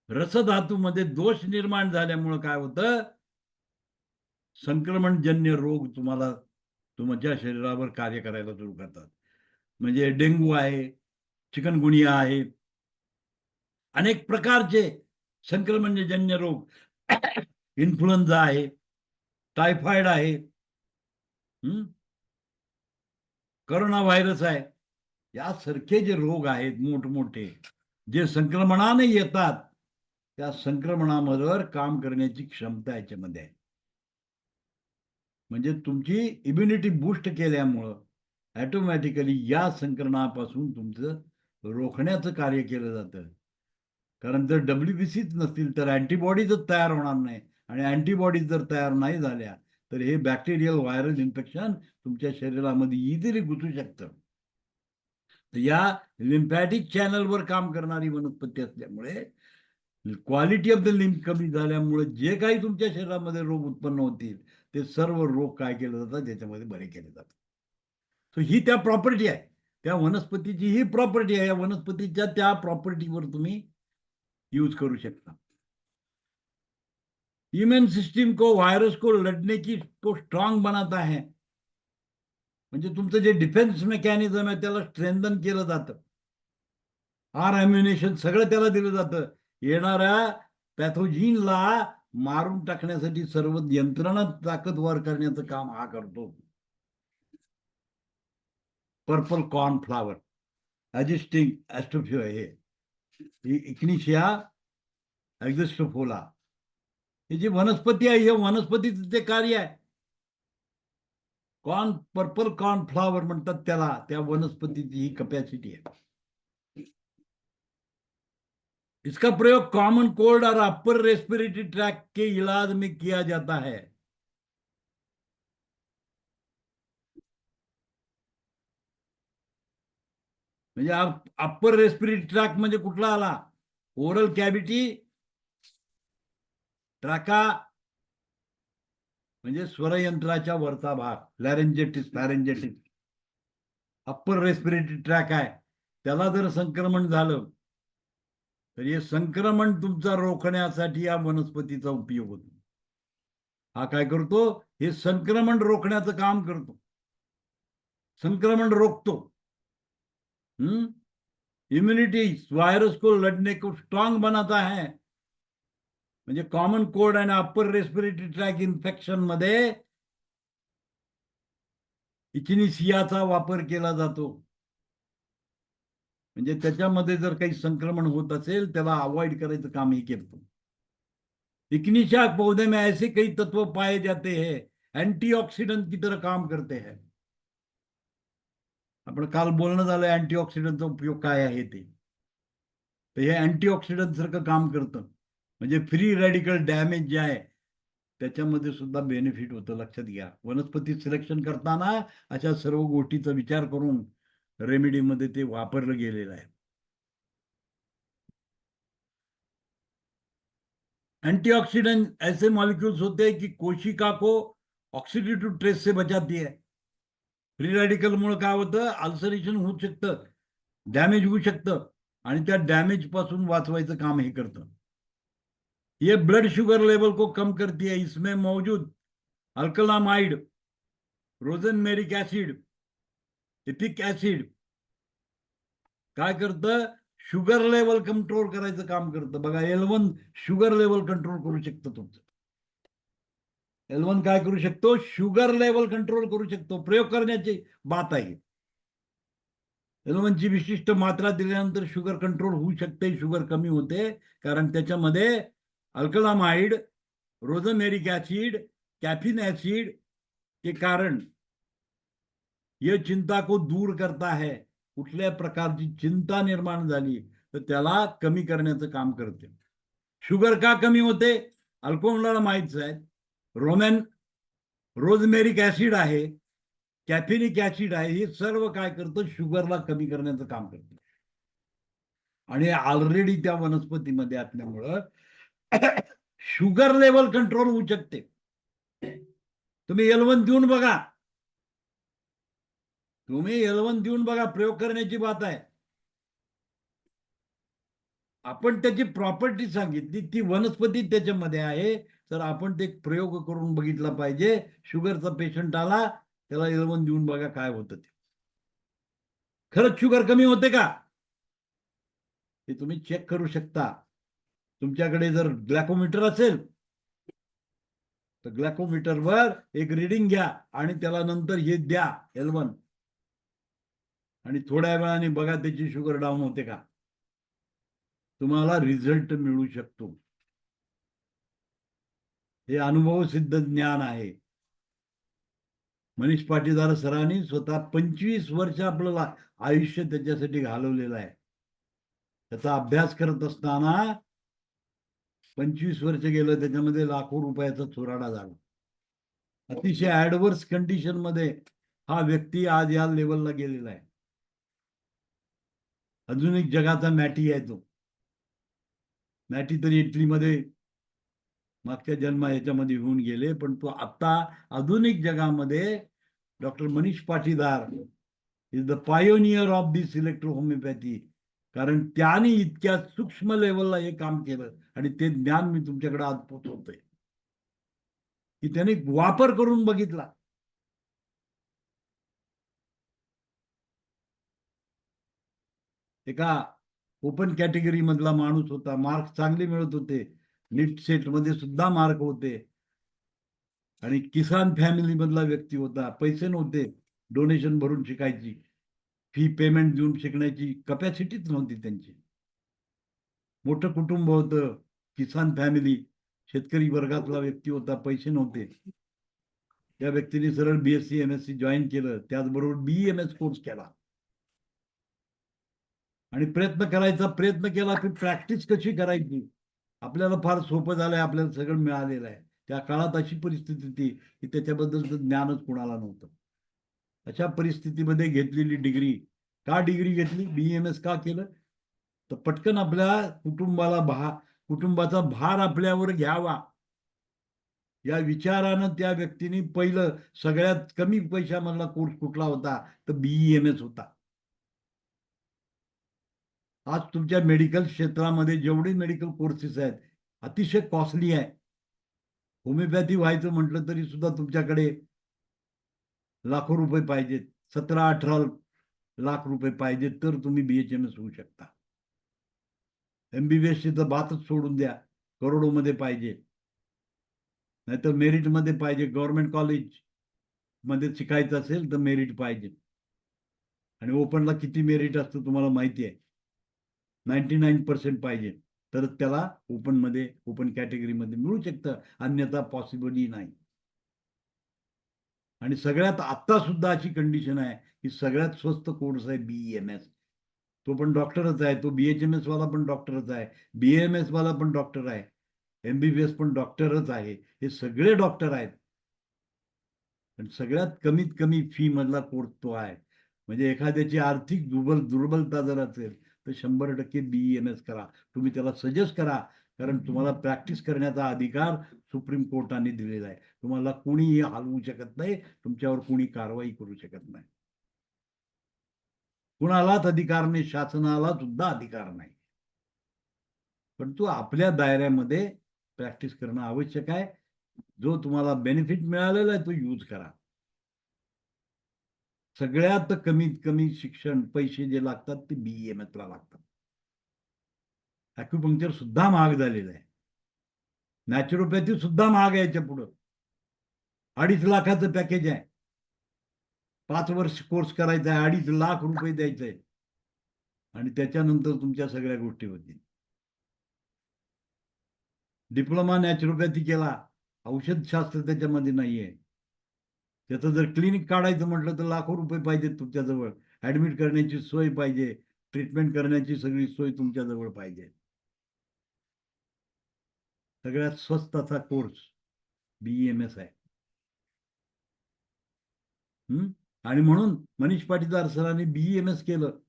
[SPEAKER 3] रसधातूमध्ये दोष निर्माण झाल्यामुळं काय होतं, संक्रमणजन्य रोग तुम्हाला तुमच्या शरीरावर कार्य करायला सुरू करतात. म्हणजे डेंग्यू आहे, चिकनगुनिया आहे, अनेक प्रकारचे संक्रमणजन्य रोग, इन्फ्लुएन्झा आहे, टायफॉइड आहे, कोरोना व्हायरस आहे, यासारखे जे रोग आहेत मोठमोठे जे संक्रमणाने येतात, त्या संक्रमणावर काम करण्याची क्षमता याच्यामध्ये आहे. म्हणजे तुमची इम्युनिटी बूस्ट केल्यामुळं ऑटोमॅटिकली या संक्रमणापासून तुमचं रोखण्याचं कार्य केलं जातं. कारण जर WBCच नसतील तर अँटीबॉडीजच तयार होणार नाही, आणि अँटीबॉडीज जर तयार नाही झाल्या तर हे बॅक्टेरियल व्हायरल इन्फेक्शन तुमच्या शरीरामध्ये इझिली घुसू शकतं. तर या लिम्फॅटिक चॅनलवर काम करणारी वनस्पती असल्यामुळे क्वालिटी ऑफ द लिम्फ कमी झाल्यामुळे जे काही तुमच्या शरीरामध्ये रोग उत्पन्न होतील ते सर्व रोग काय केले जातात, त्याच्यामध्ये बरे केले जातात. सो ही त्या प्रॉपर्टी आहे, त्या वनस्पतीची ही प्रॉपर्टी आहे. या वनस्पतीच्या त्या प्रॉपर्टीवर तुम्ही यूज करू शकता. इम्यून सिस्टम को, वायरस को लढने की को स्ट्रॉंग बनाता है. म्हणजे तुमचं जे डिफेन्स मेकॅनिझम आहे त्याला स्ट्रेंथन केलं जातं. अम्युनेशन सगळं त्याला दिलं जातं. येणाऱ्या पॅथोजिनला मारून टाकण्यासाठी सर्व यंत्रणा ताकदवर करण्याचं काम हा करतो. पर्पल कॉर्नफ्लावर, ॲजिस्टिंग ॲस्ट्रोफिओ, हे इग्निशिया ॲक्झिस्ट्रोफोला, ही जी वनस्पती आहे, हे वनस्पतीचं ते कार्य आहे. पर्पल कॉर्नफ्लावर म्हणतात त्याला, त्या वनस्पतीची ही कपॅसिटी आहे. इसका प्रयोग कॉमन कोल्ड और अपर रेस्पिरेटरी ट्रैक्ट के इलाज में किया जाता है. म्हणजे अप्पर रेस्पिरेटरी ट्रॅक म्हणजे कुठला आला, ओरल कॅव्हिटी, ट्रॅका म्हणजे स्वरयंत्राच्या वरचा भाग, लॅरेंजेटिस, पॅरेंजेटिस, अप्पर रेस्पिरेटरी ट्रॅक आहे. त्याला जर संक्रमण झालं तर हे संक्रमण तुमचा रोखण्यासाठी या वनस्पतीचा उपयोग होतो. हा काय करतो, हे संक्रमण रोखण्याचं काम करतो, संक्रमण रोखतो. इम्युनिटी, वायरस को लढने को स्ट्रॉंग बनाता है. म्हणजे कॉमन कोल्ड आणि अप्पर रेस्पिरेटरी ट्रॅक इन्फेक्शन मध्ये इचिनिसियाचा वापर केला जातो. म्हणजे त्याच्यामध्ये जर काही संक्रमण होत असेल त्याला अवॉइड करायचं काम ही करतो. इग्निशिया पौधे में ऐसे कई तत्व पाए जाते हैं, एंटीऑक्सीडेंट की तरह काम करते हैं. आपण काल बोलणं झालं अँटीऑक्सिडंटचा उपयोग काय आहे ते. तर हे अँटीऑक्सिडंट सारखं काम करतं. म्हणजे फ्री रॅडिकल डॅमेज जे आहे त्याच्यामध्ये सुद्धा बेनिफिट होतं. लक्षात घ्या, वनस्पती सिलेक्शन करताना अशा सर्व गोष्टीचा विचार करून रेमेडीमध्ये ते वापरलं गेलेलं आहे. एंटीऑक्सीडेंट ऐसे मॉलिक्यूल्स होते हैं कि कोशिका को ऑक्सिडेटिव्ह स्ट्रेस से बचाती है. फ्री रॅडिकल मुळे काय होतं, अल्सरेशन होऊ शकतं, डॅमेज होऊ शकतं, आणि त्या डॅमेज पासून वाचवायचं काम हे करतं. ये ब्लड शुगर लेवल को कम करती है. इसमें मौजूद अल्कलामाइड, रोजेनमेरिक ऍसिड, इथिक ऍसिड काय करतं, शुगर लेवल कंट्रोल करायचं काम करतं. बघा, L1 शुगर लेवल कंट्रोल करू शकतं तुमचं. L1 काय करू शकतो, शुगर लेवल कंट्रोल करू शकतो. प्रयोग करण्याची बात आहे. L1 ची विशिष्ट मात्रा दिल्यानंतर शुगर कंट्रोल होऊ शकते, शुगर कमी होते, कारण त्याच्यामध्ये अल्कलामाइड, रोजेमेरिक ऍसिड, कैफीन एसिड के कारण ये चिंता को दूर करता है. कुठल्या प्रकारची चिंता निर्माण झाली तर त्याला कमी करण्याचं काम करते. शुगर का कमी होते, अल्कोहोलला माहितीच आहे, रोजेमेरिक ऍसिड आहे, कॅफेनिक ऍसिड आहे, हे सर्व काय करतं, शुगरला कमी करण्याचं काम करतं. आणि ऑलरेडी त्या वनस्पतीमध्ये असल्यामुळं शुगर लेवल कंट्रोल होऊ शकते. तुम्ही L1 देऊन बघा, प्रयोग करण्याची बात आहे. आपण त्याची प्रॉपर्टी सांगितली, ती वनस्पती त्याच्यामध्ये आहे, तर आपण ते प्रयोग करून बघितला पाहिजे. शुगरचा पेशंट आला, त्याला L1 देऊन बघा काय होतं ते. खरंच शुगर कमी होते का हे तुम्ही चेक करू शकता. तुमच्याकडे जर ग्लॅकोमीटर असेल तर ग्लॅकोमीटरवर एक रिडिंग घ्या आणि त्याला नंतर हे द्या L1, आणि थोड्या वेळाने बघा त्याची शुगर डाऊन होते का. तुम्हाला रिझल्ट मिळू शकतो. हे अनुभव सिद्ध ज्ञान आहे. मनीष पाटीदार सरांनी स्वतः 25 वर्ष आपलं आयुष्य त्याच्यासाठी घालवलेलं आहे. त्याचा अभ्यास करत असताना 25 वर्ष गेलं, त्याच्यामध्ये लाखो रुपयाचा चुराडा झाला. अतिशय ऍडव्हर्स कंडिशन मध्ये हा व्यक्ती आज या लेवलला गेलेला आहे. अजून एक जगाचा मॅटी आहे तो. मॅटी तरी इटलीमध्ये मागच्या जन्मा याच्यामध्ये होऊन गेले, पण तो आता आधुनिक जगामध्ये doctor Manish Patidar is the pioneer of this electro homeopathy. कारण त्याने इतक्या सूक्ष्म लेवलला हे काम केलं, आणि ते ज्ञान मी तुमच्याकडे आज पोहोचवतोय की त्याने वापर करून बघितला. एका ओपन कॅटेगरी मधला माणूस होता, मार्क चांगले मिळत होते, नीट सेट मध्ये सुद्धा मार्क होते, आणि किसान फॅमिली मधला व्यक्ती होता. पैसे नव्हते डोनेशन भरून शिकायची, फी पेमेंट देऊन शिकण्याची कपॅसिटीच नव्हती त्यांची. मोठं कुटुंब होतं, किसान फॅमिली, शेतकरी वर्गातला व्यक्ती होता, पैसे नव्हते. त्या व्यक्तीने सरळ BSc MSc जॉईन केलं, त्याचबरोबर BEMS कोर्स केला, आणि प्रयत्न केला की प्रॅक्टिस कशी करायची. आपल्याला फार सोपं झालंय, आपल्याला सगळं मिळालेलं आहे. त्या काळात अशी परिस्थिती होती की त्याच्याबद्दलचं ज्ञानच कुणाला नव्हतं. अशा परिस्थितीमध्ये घेतलेली डिग्री, का डिग्री घेतली, BEMS का केलं, तर पटकन आपल्या कुटुंबाचा भार आपल्यावर घ्यावा या विचारानं त्या व्यक्तीने पहिलं सगळ्यात कमी पैशामधला कोर्स कुठला होता, तर BEMS होता. आज तुमच्या मेडिकल क्षेत्रामध्ये जेवढे मेडिकल कोर्सेस आहेत अतिशय कॉस्टली आहे. होमिओपॅथी व्हायचं म्हटलं तरी सुद्धा तुमच्याकडे लाखो रुपये पाहिजेत, 17-18 लाख रुपये पाहिजेत, तर तुम्ही BHMS होऊ शकता. MBBS ची तर बातच सोडून द्या, करोडोमध्ये पाहिजे. नाहीतर मेरिटमध्ये पाहिजे. गव्हर्नमेंट कॉलेज मध्ये शिकायचं असेल तर मेरिट पाहिजे, आणि ओपनला किती मेरिट असतं तुम्हाला माहिती आहे. 99% पाहिजे, तर त्याला ओपन कॅटेगरीमध्ये मिळू शकतं, अन्यथा पॉसिबलही नाही. आणि सगळ्यात आता सुद्धा अशी कंडिशन आहे की सगळ्यात स्वस्त कोर्स आहे BEMS. तो पण डॉक्टरच आहे, तो BHMS वाला पण डॉक्टरच आहे, BAMS वाला पण डॉक्टर आहे, MBBS पण डॉक्टरच आहे. हे सगळे डॉक्टर आहेत, पण सगळ्यात कमीत कमी फी मधला कोर्स तो आहे. म्हणजे एखाद्याची आर्थिक दुर्बलता जर असेल तर 100% BEMS करा. तुम्ही त्याला सजेस्ट करा, कारण तुम्हाला प्रॅक्टिस करण्याचा अधिकार सुप्रीम कोर्टाने दिलेला आहे. तुम्हाला कोणीही हलवू शकत नाही, तुमच्यावर कोणी कारवाई करू शकत नाही. कुणालाच अधिकार नाही, शासनाला सुद्धा अधिकार नाही. परंतु आपल्या दायऱ्यामध्ये प्रॅक्टिस करणं आवश्यक आहे. जो तुम्हाला बेनिफिट मिळालेला आहे तो यूज करा. सगळ्यात कमीत कमी शिक्षण पैसे जे लागतात ते BEMS ला लागतात. ॲक्युपंक्चर सुद्धा महाग झालेलं आहे, नॅचरोपॅथी सुद्धा महाग आहे. याच्या पुढं 2.5 लाखाचं पॅकेज आहे. 5 वर्ष कोर्स करायचा आहे, 2.5 लाख रुपये द्यायचे आहे, आणि त्याच्यानंतर तुमच्या सगळ्या गोष्टी होतील. डिप्लोमा नॅचरोपॅथी केला, औषधशास्त्र त्याच्यामध्ये नाहीये. त्याचं जर क्लिनिक काढायचं म्हटलं तर लाखो रुपये पाहिजेत तुमच्याजवळ. ऍडमिट करण्याची सोय पाहिजे, ट्रीटमेंट करण्याची सगळी सोय तुमच्याजवळ पाहिजे. सगळ्यात स्वस्त असा कोर्स BEMS आहे. आणि म्हणून मनीष पाटीदार सरांनी BEMS केलं.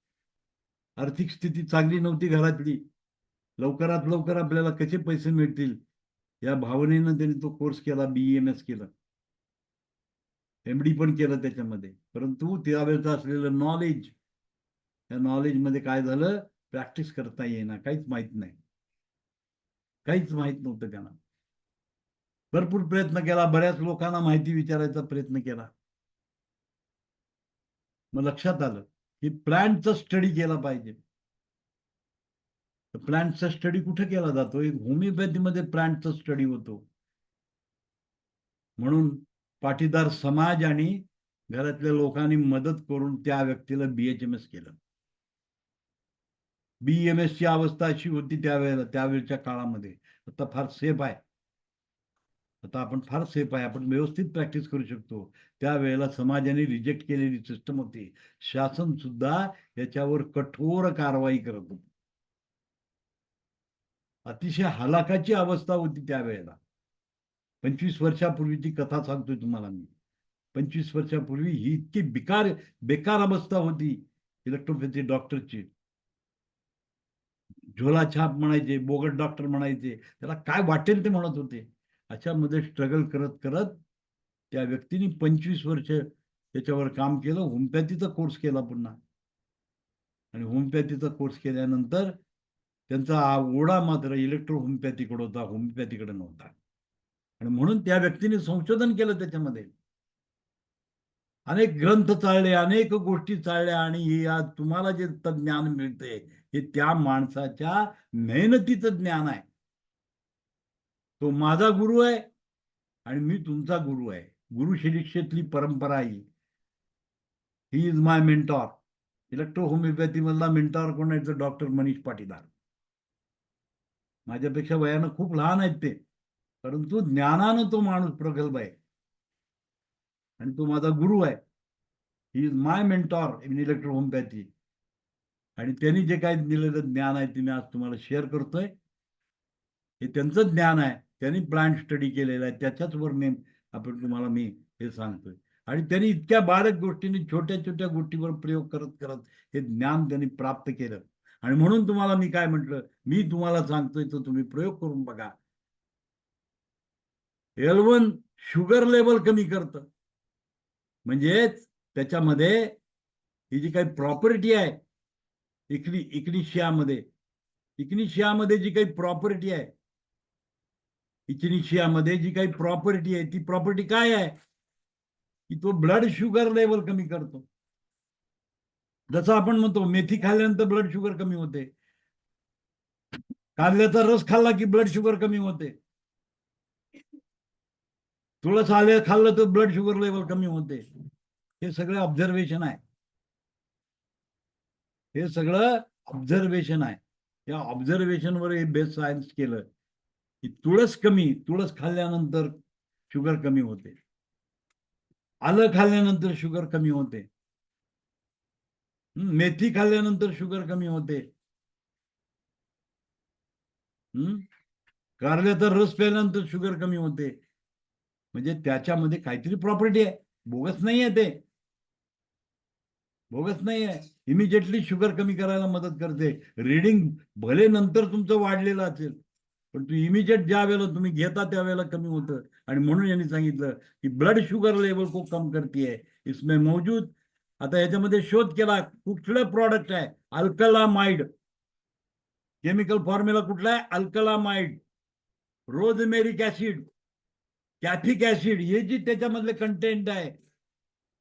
[SPEAKER 3] आर्थिक स्थिती चांगली नव्हती घरातली, लवकरात लवकर आपल्याला कसे पैसे मिळतील या भावनेनं त्यांनी तो कोर्स केला, BEMS केलं, MD पण केलं त्याच्यामध्ये. परंतु त्यावेळेचं असलेलं नॉलेज, त्या नॉलेजमध्ये काय झालं, प्रॅक्टिस करता येईना, काहीच माहित नाही, काहीच माहित नव्हतं त्यांना. भरपूर प्रयत्न केला, बऱ्याच लोकांना माहिती विचारायचा प्रयत्न केला. मग लक्षात आलं की प्लांटचा स्टडी केला पाहिजे. प्लांटचा स्टडी कुठे केला जातो? एक होमिओपॅथीमध्ये प्लांटचा स्टडी होतो. म्हणून पाटीदार समाज आणि घरातल्या लोकांनी मदत करून त्या व्यक्तीला BHMS केलं. BEMS ची अवस्था अशी होती त्यावेळच्या काळामध्ये. आता फार सेफ आहे, आता आपण फार सेफ आहे, आपण व्यवस्थित प्रॅक्टिस करू शकतो. त्यावेळेला समाजाने रिजेक्ट केलेली सिस्टम होती. शासन सुद्धा याच्यावर कठोर कारवाई करत होते. अतिशय हलाखाची अवस्था होती त्यावेळेला. 25 वर्षापूर्वीची कथा सांगतोय तुम्हाला मी. 25 वर्षापूर्वी ही इतकी बेकार अवस्था होती इलेक्ट्रोपॅथी डॉक्टरची. झोला छाप म्हणायचे, बोगट डॉक्टर म्हणायचे, त्याला काय वाटेल ते म्हणत होते. अशामध्ये स्ट्रगल करत करत त्या व्यक्तीने 25 वर्ष त्याच्यावर काम केलं. होमिओपॅथीचा कोर्स केला पुन्हा, आणि होमिओपॅथीचा कोर्स केल्यानंतर त्यांचा ओढा मात्र इलेक्ट्रो होमिओपॅथीकडे होता, होमिओपॅथीकडे नव्हता. आणि म्हणून त्या व्यक्तीने संशोधन केलं त्याच्यामध्ये, अनेक ग्रंथ चालले, अनेक गोष्टी चालल्या, आणि हे आज तुम्हाला जे ज्ञान मिळते हे त्या माणसाच्या मेहनतीचं ज्ञान आहे. तो माझा गुरु आहे आणि मी तुमचा गुरु आहे. गुरु शिष्यत्ली परंपरा he is my mentor. Electro homeopathy मधला मेंटॉर कोण आहे? डॉक्टर मनीष पाटीदार. माझ्यापेक्षा वयानं खूप लहान आहेत ते, परंतु ज्ञानानं तो माणूस प्रगल्भ आहे आणि तो माझा गुरु आहे. He is my mentor in electro homeopathy. आणि त्यांनी जे काही दिलेलं ज्ञान आहे ते मी आज तुम्हाला शेअर करतोय. हे त्यांचं ज्ञान आहे, त्यांनी प्लांट स्टडी केलेला आहे, त्याच्याच वर आपण तुम्हाला मी हे सांगतोय. आणि त्यांनी इतक्या बारीक गोष्टींनी, छोट्या छोट्या गोष्टीवर प्रयोग करत करत हे ज्ञान त्यांनी प्राप्त केलं. आणि म्हणून तुम्हाला मी काय म्हटलं, मी तुम्हाला सांगतोय तर तुम्ही प्रयोग करून बघा. L1 शुगर लेवल कमी करतं, म्हणजेच त्याच्यामध्ये ही जी काही प्रॉपर्टी आहे इग्निशियामध्ये जी काही प्रॉपर्टी आहे, इग्निशियामध्ये जी काही प्रॉपर्टी आहे, ती प्रॉपर्टी काय आहे की तो ब्लड शुगर लेवल कमी करतो. जसं आपण म्हणतो मेथी खाल्ल्यानंतर ब्लड शुगर कमी होते, कारल्याचा रस खाल्ला की ब्लड शुगर कमी होते, तुळस आले खाल्लं तर ब्लड शुगर लेवल कमी होते. हे सगळं ऑब्झर्वेशन आहे, हे सगळं ऑब्झर्वेशन आहे. या ऑब्झर्वेशनवर हे बेस्ट सायन्स केलं की तुळस खाल्ल्यानंतर शुगर कमी होते, आलं खाल्ल्यानंतर शुगर कमी होते, मेथी खाल्ल्यानंतर शुगर कमी होते, कारल्याचा रस प्यायल्यानंतर शुगर कमी होते. म्हणजे त्याच्यामध्ये काहीतरी प्रॉपर्टी आहे, बोगस नाही आहे, ते बोगस नाही आहे. इमिजिएटली शुगर कमी करायला मदत करते. रीडिंग भले नंतर तुमचं वाढलेलं असेल, पण तू इमिजिएट ज्या वेळेला तुम्ही घेता त्यावेळेला कमी होतं. आणि म्हणून यांनी सांगितलं की ब्लड शुगर लेवल को कम करती है इसमें मौजूद. आता याच्यामध्ये शोध केला, कुठलं प्रॉडक्ट आहे, अल्कलामाइड. केमिकल फॉर्म्युला कुठला आहे? अल्कलामाइड. रोजमेरिक ऍसिड, कॅफिक ऍसिड, हे जी त्याच्यामधले कंटेंट आहे,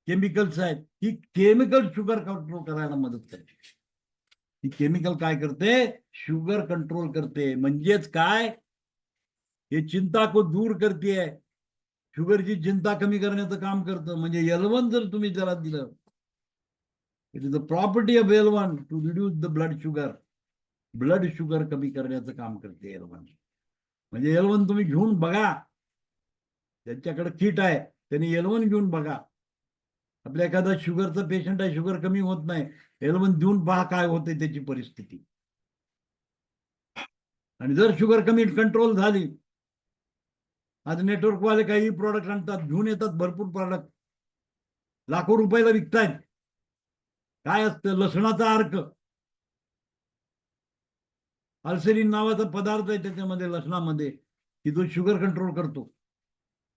[SPEAKER 3] केमिकल्स आहेत, ही केमिकल शुगर कंट्रोल करायला मदत करते. ही केमिकल काय करते? शुगर कंट्रोल करते. म्हणजेच काय, हे चिंता को दूर करते, शुगरची चिंता कमी करण्याचं काम करतं. म्हणजे L1 जर तुम्ही जरा दिलं, it is the property of L1 to reduce the blood sugar कमी करण्याचं काम करते L1. म्हणजे L1 तुम्ही घेऊन बघा, ज्यांच्याकडे किट आहे त्यांनी L1 घेऊन बघा. आपल्या एखादा शुगरचा पेशंट आहे, शुगर कमी होत नाही, L1 देऊन पहा काय होते त्याची परिस्थिती. आणि जर शुगर कमी कंट्रोल झाली, आज नेटवर्क वाले काही प्रॉडक्ट आणतात, घेऊन येतात भरपूर प्रॉडक्ट, लाखो रुपयाला विकतायत. काय असतं? लसणाचा अर्क. अल्सरीन नावाचा पदार्थ आहे त्याच्यामध्ये, लसणामध्ये, की जो शुगर कंट्रोल करतो.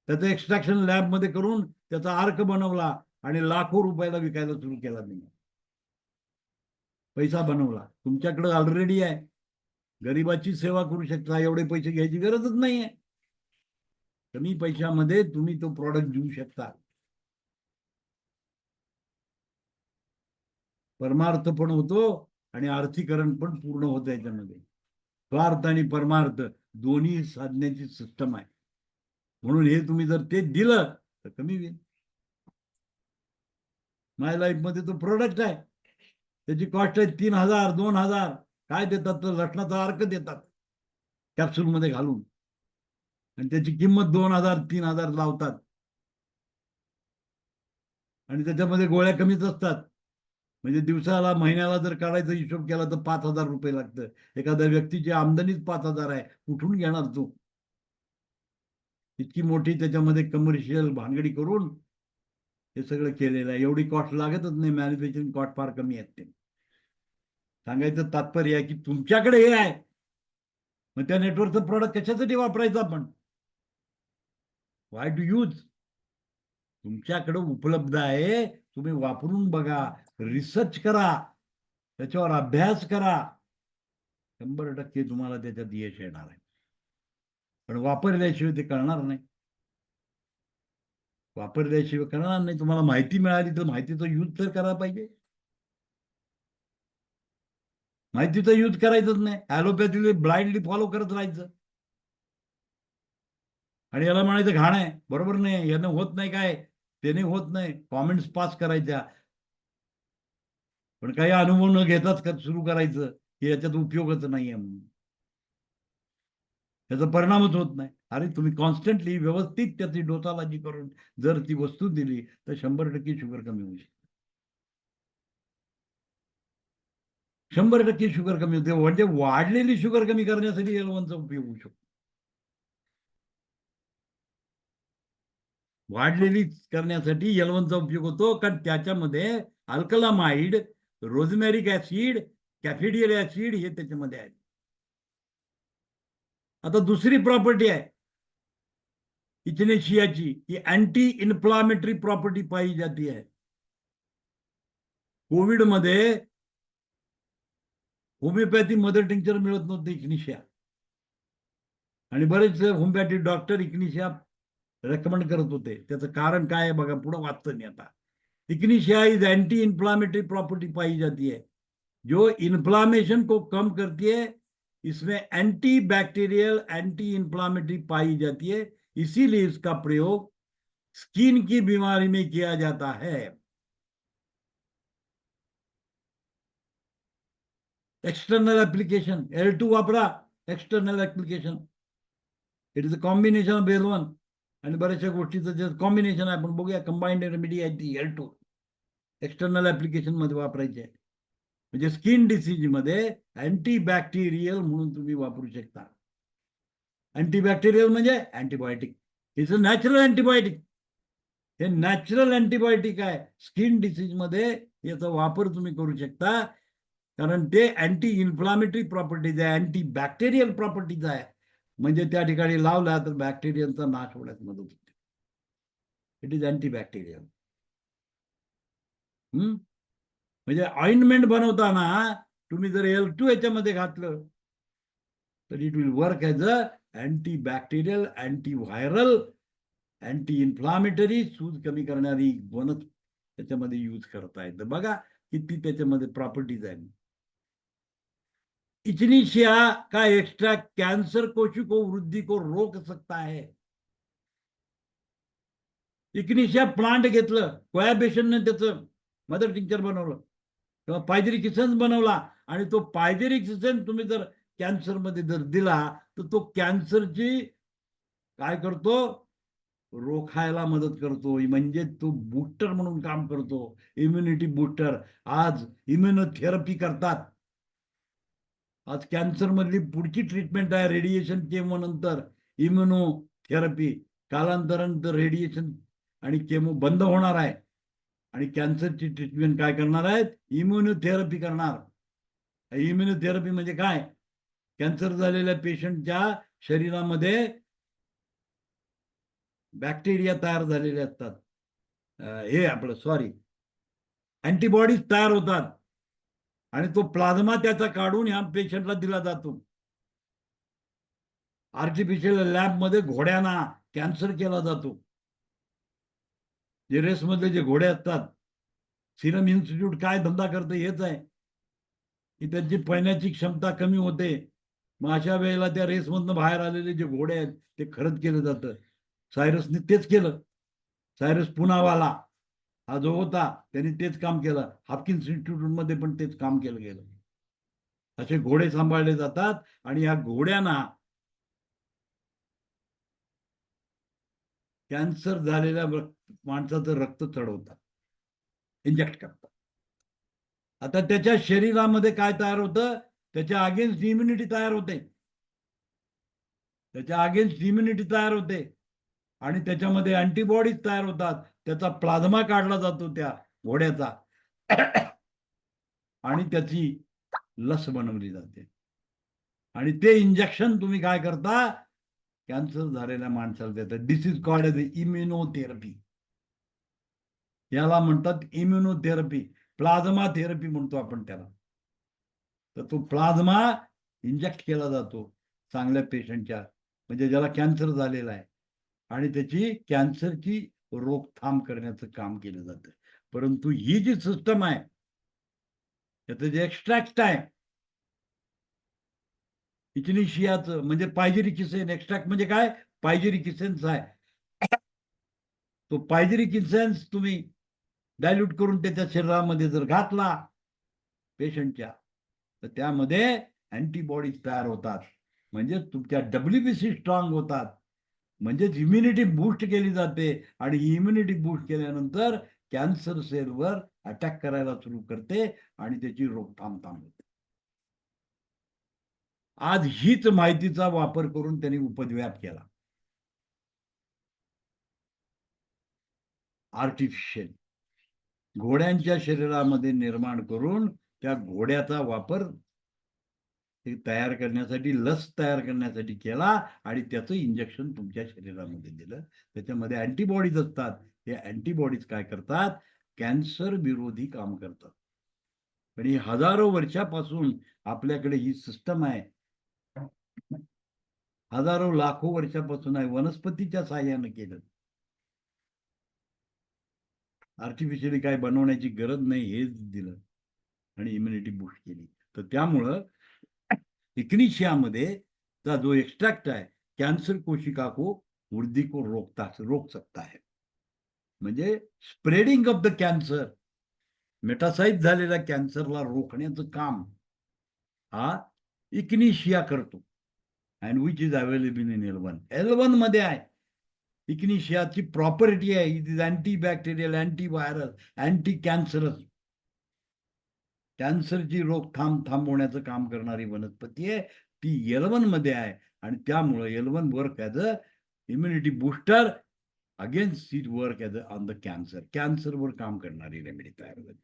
[SPEAKER 3] त्याचं एक्स्ट्रॅक्शन लॅबमध्ये करून त्याचा अर्क बनवला आणि लाखो रुपयाला विकायला सुरू केला नाही. पैसा बनवला. तुमच्याकडे ऑलरेडी आहे. गरिबाची सेवा करू शकता. एवढे पैसे घ्यायची गरजच नाहीये. कमी पैशामध्ये तुम्ही तो प्रॉडक्ट देऊ शकता. परमार्थ पण होतो आणि आर्थीकरण पण पूर्ण होतं याच्यामध्ये. स्वार्थ आणि परमार्थ दोन्ही साधण्याची सिस्टम आहे. म्हणून हे तुम्ही जर ते दिलं तर कमी होईल. माय लाईफ मध्ये तो प्रोडक्ट आहे. त्याची कॉस्ट आहे 3,000 2,000. काय देतात? तर लसणाचा अर्क देतात कॅप्सूल मध्ये घालून, आणि त्याची किंमत 2,000 3,000 लावतात. आणि त्याच्यामध्ये गोळ्या कमीच असतात. म्हणजे दिवसाला महिन्याला जर काढायचा हिशोब केला तर 5,000 रुपये लागतं. एखाद्या व्यक्तीची आमदनीच 5,000 आहे. कुठून घेणार तो? इतकी मोठी त्याच्यामध्ये कमर्शियल भानगडी करून हे सगळं केलेलं आहे. एवढी कॉस्ट लागतच नाही. मॅन्युफॅक्चरिंग कॉस्ट फार कमी असते. सांगायचं तात्पर्य आहे की तुमच्याकडे हे आहे, मग त्या नेटवर्कचं प्रॉडक्ट कशासाठी वापरायचं आपण? Why to use? तुमच्याकडे उपलब्ध आहे, तुम्ही वापरून बघा, रिसर्च करा, त्याच्यावर अभ्यास करा. 100% तुम्हाला त्याच्यात यश येणार आहे. पण वापरल्याशिवाय ते कळणार नाही. वापरल्याशिवाय कळणार नाही. तुम्हाला माहिती मिळाली तर माहितीचा यूज तर करायला पाहिजे. माहितीचा यूज करायचंच नाही. ॲलोपॅथीला ब्लाइंडली फॉलो करत राहायचं आणि याला म्हणायचं घाण आहे. बरोबर नाही, यानं होत नाही, काय त्याने होत नाही, कॉमेंट्स पास करायच्या. पण काही अनुभव न घेताच सुरू करायचं की याच्यात उपयोगच नाहीये म्हणून. त्याचा परिणामच होत नाही. अरे तुम्ही कॉन्स्टंटली व्यवस्थित त्याची डोसालॉजी करून जर ती वस्तू दिली तर 100% शुगर कमी होऊ शकते. 100% शुगर कमी होते. म्हणजे वाढलेली शुगर कमी करण्यासाठी L1चा उपयोग होऊ शकतो. वाढलेली करण्यासाठी L1चा उपयोग होतो, कारण त्याच्यामध्ये अल्कलामाइड, रोझमॅरिक ऍसिड, कॅफिडियल ऍसिड हे त्याच्यामध्ये आहे. आता दुसरी प्रॉपर्टी आहे इचनेशियाची, की अँटी इन्फ्लामेटरी प्रॉपर्टी पाई जाती है. कोविड मध्ये होमिओपॅथी मदर टिंक्चर मिळत नव्हतं इग्निशिया, आणि बरेच होमिओपॅथी डॉक्टर इग्निशिया रेकमेंड करत होते. त्याचं कारण काय आहे बघा, पुढे वाचतं नाही आता. Echinacea is anti inflammatory property पाई जाती है जो इन्फ्लामेशन को कम करती है. इसमें एंटी बैक्टीरियल, एंटी इन्फ्लामेटरी पाई जाती है. इसीलिए इसका प्रयोग स्किन की बीमारी में किया जाता है. एक्सटर्नल एप्लीकेशन L2 वापरा. External application it is a combination of L1 आणि बऱ्याचशा गोष्टीचं जे कॉम्बिनेशन आहे. आपण बघूया, कंबाईंड रेमेडी आहे ती L2 एक्सटर्नल ऍप्लिकेशन मध्ये वापरायची आहे. म्हणजे स्किन डिसीज मध्ये अँटीबॅक्टेरियल म्हणून तुम्ही वापरू शकता. अँटीबॅक्टेरियल म्हणजे antibiotic. It's a natural antibiotic. हे नॅचरल अँटीबायोटिक आहे. स्किन डिसीज मध्ये याचा वापर तुम्ही करू शकता, कारण ते अँटी इन्फ्लामेटरी प्रॉपर्टीज आहे, अँटी बॅक्टेरियल प्रॉपर्टीज आहे. म्हणजे त्या ठिकाणी लावला तर बॅक्टेरियलचा नाश होण्यास मदत होते. It is antibacterial. म्हणजे ऑइंटमेंट बनवताना तुम्ही जर L2 याच्यामध्ये घातलं तर it will work as a antibacterial, antiviral, anti inflammatory. सूज कमी करणारी बनत त्याच्यामध्ये यूज करता येतं. बघा किती त्याच्यामध्ये प्रॉपर्टीज आहेत. इचनीशिया का एक्सट्रैक्ट कैंसर कोशिका वृद्धि को रोक सकता है. इग्निशिया प्लांट घेतलं, कोयाबेशनने त्याचं मदर टिंक्चर बनवलं किंवा पायजेरिक इसेन्स बनवला, आणि तो पायजेरिक इसेन्स तुम्ही जर कॅन्सर मध्ये जर दिला तर तो कॅन्सरची काय करतो, रोखायला मदत करतो. म्हणजे तो बूस्टर म्हणून काम करतो, इम्युनिटी बूस्टर. आज इम्युनोथेरपी करतात. आज कॅन्सर मधली पुढची ट्रीटमेंट आहे रेडिएशन केमो नंतर इम्युनोथेरपी. कालांतरानंतर रेडिएशन आणि केमो बंद होणार आहे. आणि कॅन्सरची ट्रीटमेंट काय करणार आहेत? इम्युनोथेरपी करणार. इम्युनोथेरपी म्हणजे काय? कॅन्सर झालेल्या पेशंटच्या शरीरामध्ये बॅक्टेरिया तयार झालेले असतात. हे आपलं अँटीबॉडीज तयार होतात आणि तो प्लाझ्मा त्याचा काढून ह्या पेशंटला दिला जातो. आर्टिफिशियल लॅबमध्ये घोड्यांना कॅन्सर केला जातो. जे रेसमधले जे घोडे असतात, सिरम इन्स्टिट्यूट काय धंदा करतं हेच आहे की त्यांची पळण्याची क्षमता कमी होते. मग अशा वेळेला त्या रेसमधनं बाहेर आलेले जे घोडे आहेत ते खरंच केलं जातं. सायरसने तेच केलं. सायरस पुनावाला हा जो होता त्यांनी तेच काम केलं. हापकिन्स इन्स्टिट्यूट मध्ये पण तेच काम केलं गेलं. असे घोडे सांभाळले जातात आणि ह्या घोड्यांना कॅन्सर झालेल्या माणसाचं रक्त चढवतात, इंजेक्ट करतात. आता त्याच्या शरीरामध्ये काय तयार होतं? त्याच्या अगेन्स्ट इम्युनिटी तयार होते. आणि त्याच्यामध्ये अँटीबॉडीज तयार होतात. त्याचा प्लाझ्मा काढला जातो त्या घोड्याचा आणि त्याची लस बनवली जाते. आणि ते इंजेक्शन तुम्ही काय करता? कॅन्सर झालेल्या माणसाला देतात. दिस इज कॉल्ड एज इम्युनोथेरपी. याला म्हणतात इम्युनोथेरपी, प्लाझ्मा थेरपी म्हणतो आपण त्याला. तर तो प्लाझ्मा इंजेक्ट केला जातो चांगल्या पेशंटच्या, म्हणजे ज्याला कॅन्सर झालेला आहे, आणि त्याची कॅन्सरची रोकथाम करण्याचं काम केलं जातं. परंतु ही जी सिस्टम आहे, त्याचं जे एक्स्ट्रॅक्ट आहे इचिनिशियाचं, म्हणजे पायजेरिक एक्स्ट्रॅक्ट म्हणजे काय? पायजेरिक इसेन्स आहे. तो पायजेरिक इसेन्स तुम्ही डायल्यूट करून त्याच्या शरीरामध्ये जर घातला पेशंटच्या, तर त्यामध्ये अँटीबॉडीज तयार होतात. म्हणजे तुमच्या WBC स्ट्रॉंग होतात. म्हणजेच इम्युनिटी बूस्ट केली जाते. आणि इम्युनिटी बूस्ट केल्यानंतर कॅन्सर सेलवर अटॅक करायला सुरू करते आणि त्याची रोकथाम थांबवते. आज हीच माहितीचा वापर करून त्यांनी उपद्व्याप केला. आर्टिफिशियल घोड्यांच्या शरीरामध्ये निर्माण करून त्या घोड्याचा वापर तयार करण्यासाठी, लस तयार करण्यासाठी केला आणि त्याचं इंजेक्शन तुमच्या शरीरामध्ये दिलं. त्याच्यामध्ये अँटीबॉडीज असतात. हे अँटीबॉडीज काय करतात? कॅन्सर विरोधी काम करतात. पण ही हजारो वर्षापासून आपल्याकडे ही सिस्टम आहे. हजारो लाखो वर्षापासून आहे. वनस्पतीच्या साह्यानं केलं. आर्टिफिशियली काय बनवण्याची गरज नाही, हेच दिलं आणि इम्युनिटी बूस्ट केली. तर त्यामुळं इग्निशियामध्ये चा जो एक्सट्रॅक्ट आहे, कॅन्सर कोशिका को वृद्धि को रोक सकता है. म्हणजे spreading of the cancer, metastasize झालेल्या कॅन्सरला रोखण्याचं काम हा इग्निशिया करतो. And which is available in L1 मध्ये आहे. इग्निशियाची प्रॉपर्टी आहे, it is antibacterial, antiviral, anti cancerous. कॅन्सरची रोकथाम थांबवण्याचं काम करणारी वनस्पती आहे. ती L1 मध्ये आहे आणि त्यामुळे L1 work as a immunity booster against it work as a on the कॅन्सरवर काम करणारी रेमेडी तयार झाली.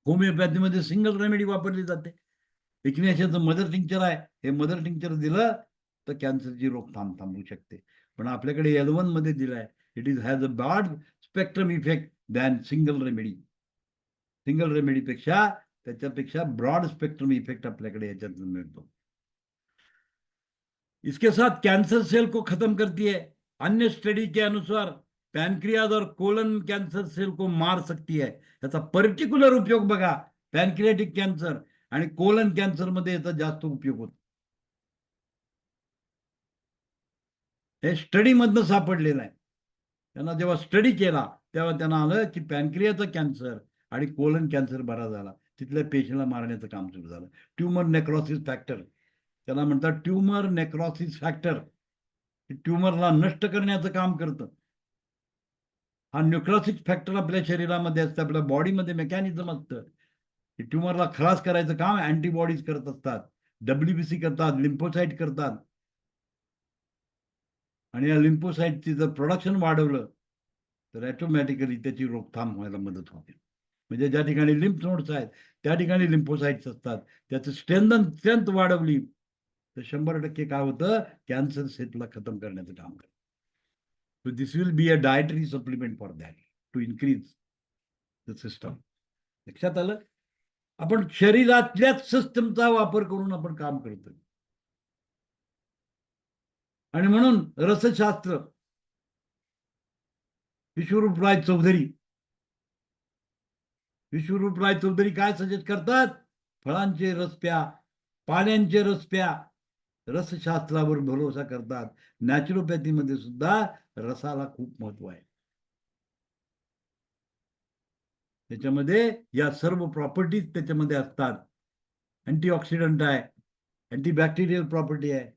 [SPEAKER 3] होमिओपॅथीमध्ये सिंगल रेमेडी वापरली जाते. इग्निशियाचं मदर टिंक्चर आहे. हे मदर टिंक्चर दिलं तर कॅन्सरची रोकथाम थांबवू शकते. पण आपल्याकडे L1 मध्ये दिलाय. It is has a broad spectrum effect than single remedy. Single रेमेडीपेक्षा त्याच्यापेक्षा ब्रॉड स्पेक्ट्रम इफेक्ट आपल्याकडे याच्यात मिळतो. इसके साथ कैंसर सेल को खत्म करती है. अन्य स्टडी के अनुसार पॅनक्रियाज और कोलन कॅन्सर सेल को मार सकती है. याचा पर्टिक्युलर उपयोग बघा. पॅनक्रियाटिक कॅन्सर आणि कोलन कॅन्सर मध्ये याचा जास्त उपयोग होतो. हे स्टडी मधनं सापडलेलं आहे. त्यांना जेव्हा स्टडी केला तेव्हा त्यांना आलं की पॅनक्रियाचा कॅन्सर आणि कोलन कॅन्सर बरा झाला. तिथल्या पेशंटला मारण्याचं काम सुरू झालं. ट्यूमर नेक्रोसिस फॅक्टर त्याला म्हणतात. ट्यूमर नेक्रोसिस फॅक्टर ट्यूमरला नष्ट करण्याचं काम करतं. हा न्यूक्रोसिस फॅक्टर आपल्या शरीरामध्ये असतं, आपल्या बॉडीमध्ये मेकॅनिझम असतं. ट्यूमरला खलास करायचं काम अँटीबॉडीज करत असतात. WBC करतात, लिम्फोसाइट करतात. आणि या लिम्फोसाइटची जर प्रोडक्शन वाढवलं तर ऑटोमॅटिकली त्याची रोकथाम व्हायला मदत होते. म्हणजे ज्या ठिकाणी लिम्फ नोड्स आहेत त्या ठिकाणी लिम्फोसाइट्स असतात, त्याचं स्ट्रेंथ वाढवली तर 100% काय होतं, कॅन्सर सेलला खतम करण्याचं काम करतं. So this will be a dietary supplement for that to increase the system. लक्षात आलं? आपण शरीरातल्याच सिस्टमचा वापर करून आपण काम करतोय. आणि म्हणून रसशास्त्र विश्वरूपराय चौधरी काय सजेस्ट करतात? फळांचे रस प्या, पाण्याचे रस प्या. रसशास्त्रावर भरोसा करतात. नॅचरोपॅथीमध्ये सुद्धा रसाला खूप महत्व आहे. त्याच्यामध्ये या सर्व प्रॉपर्टीज त्याच्यामध्ये असतात. अँटीऑक्सिडंट आहे, अँटीबॅक्टेरियल प्रॉपर्टी आहे,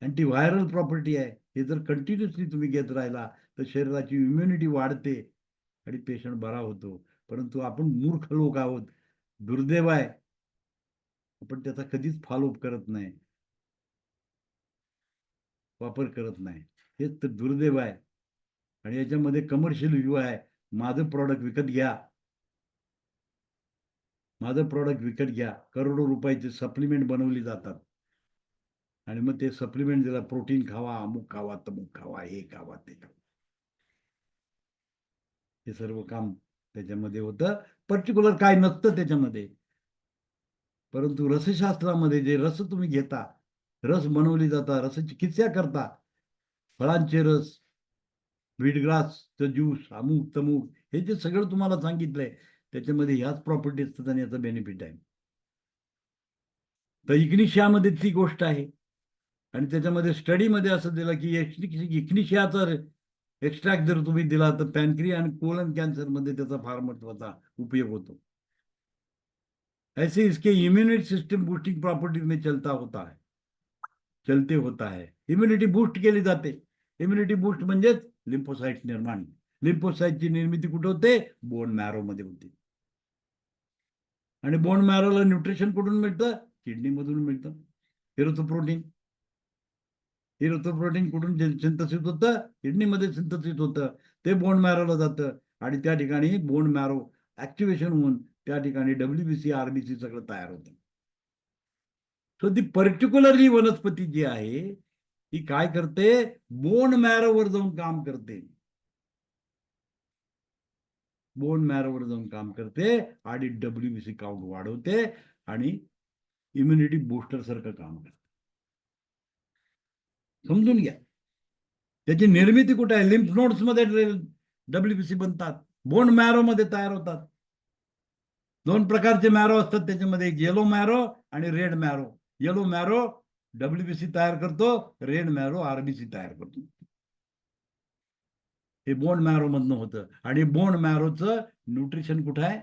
[SPEAKER 3] अँटीव्हायरल प्रॉपर्टी आहे. हे जर कंटिन्युअसली तुम्ही घेत राहिला तर शरीराची इम्युनिटी वाढते आणि पेशंट बरा होतो. परंतु आपण मूर्ख लोक आहोत, दुर्दैव आहे, आपण त्याचा कधीच फॉलोअप करत नाही, वापर करत नाही. हेच तर दुर्दैव आहे. आणि याच्यामध्ये कमर्शियल व्ह्यू आहे. माझं प्रॉडक्ट विकत घ्या, करोडो रुपयाचे सप्लिमेंट बनवली जातात आणि मग ते सप्लिमेंट दिला, प्रोटीन खावा, अमुक खावा, तमुक खावा, हे खावा, ते खावा. हे सर्व काम त्याच्यामध्ये होतं. पर्टिक्युलर काय नसतं त्याच्यामध्ये. परंतु रसशास्त्रामध्ये जे रस तुम्ही घेता, रस बनवली जाता, रसचिकित्सा करता, फळांचे रस, व्हीटग्रासचं ज्यूस, अमुक तमुक, हे जे सगळं तुम्हाला सांगितलंय त्याच्यामध्ये ह्याच प्रॉपर्टी असतात आणि याचा बेनिफिट आहे. तर इग्निशियामध्ये ती गोष्ट आहे. आणि त्याच्यामध्ये स्टडीमध्ये असं दिलं की इग्निशियाचा एक्स्ट्रॅक्ट जर तुम्ही दिला तर पॅनक्रिया आणि कोलन कॅन्सरमध्ये त्याचा फार महत्वाचा उपयोग होतो. ऐसे इसके इम्युनिटी सिस्टम बूस्टिंग प्रॉपर्टीज में चलते होता है. इम्युनिटी बूस्ट केली जाते. इम्युनिटी बूस्ट म्हणजेच लिम्फोसाइट निर्माण. लिम्फोसाइटची निर्मिती कुठे होते? बोन मॅरो मध्ये होते. आणि बोन मॅरोला न्यूट्रिशन कुठून मिळतं? किडनी मधून मिळतं. इरोथ्रोपोटीन कुठून सिंथसिस होतं? किडनीमध्ये सिंथसिस होतं. ते बोन मॅरोला जातं आणि त्या ठिकाणी बोन मॅरो ऍक्टिव्हेशन होऊन त्या ठिकाणी WBC RBC सगळं तयार होतं. सो ती पर्टिक्युलरली वनस्पती जी आहे ती काय करते? बोन मॅरोवर जाऊन काम करते. बोन मॅरोवर जाऊन काम करते आणि WBC काउंट वाढवते आणि इम्युनिटी बूस्टर सारखं काम करते. समजून घ्या. त्याची निर्मिती कुठे आहे? लिम्फ नोड्स मध्ये WBC बनतात, बोन मॅरो मध्ये तयार होतात. 2 प्रकारचे मॅरो असतात त्याच्यामध्ये, एक येलो मॅरो आणि red marrow. Yellow marrow WBC तयार करतो, रेड मॅरो RBC तयार करतो. हे बोन मॅरो मधनं होतं. आणि बोन मॅरोचं न्यूट्रिशन कुठं आहे?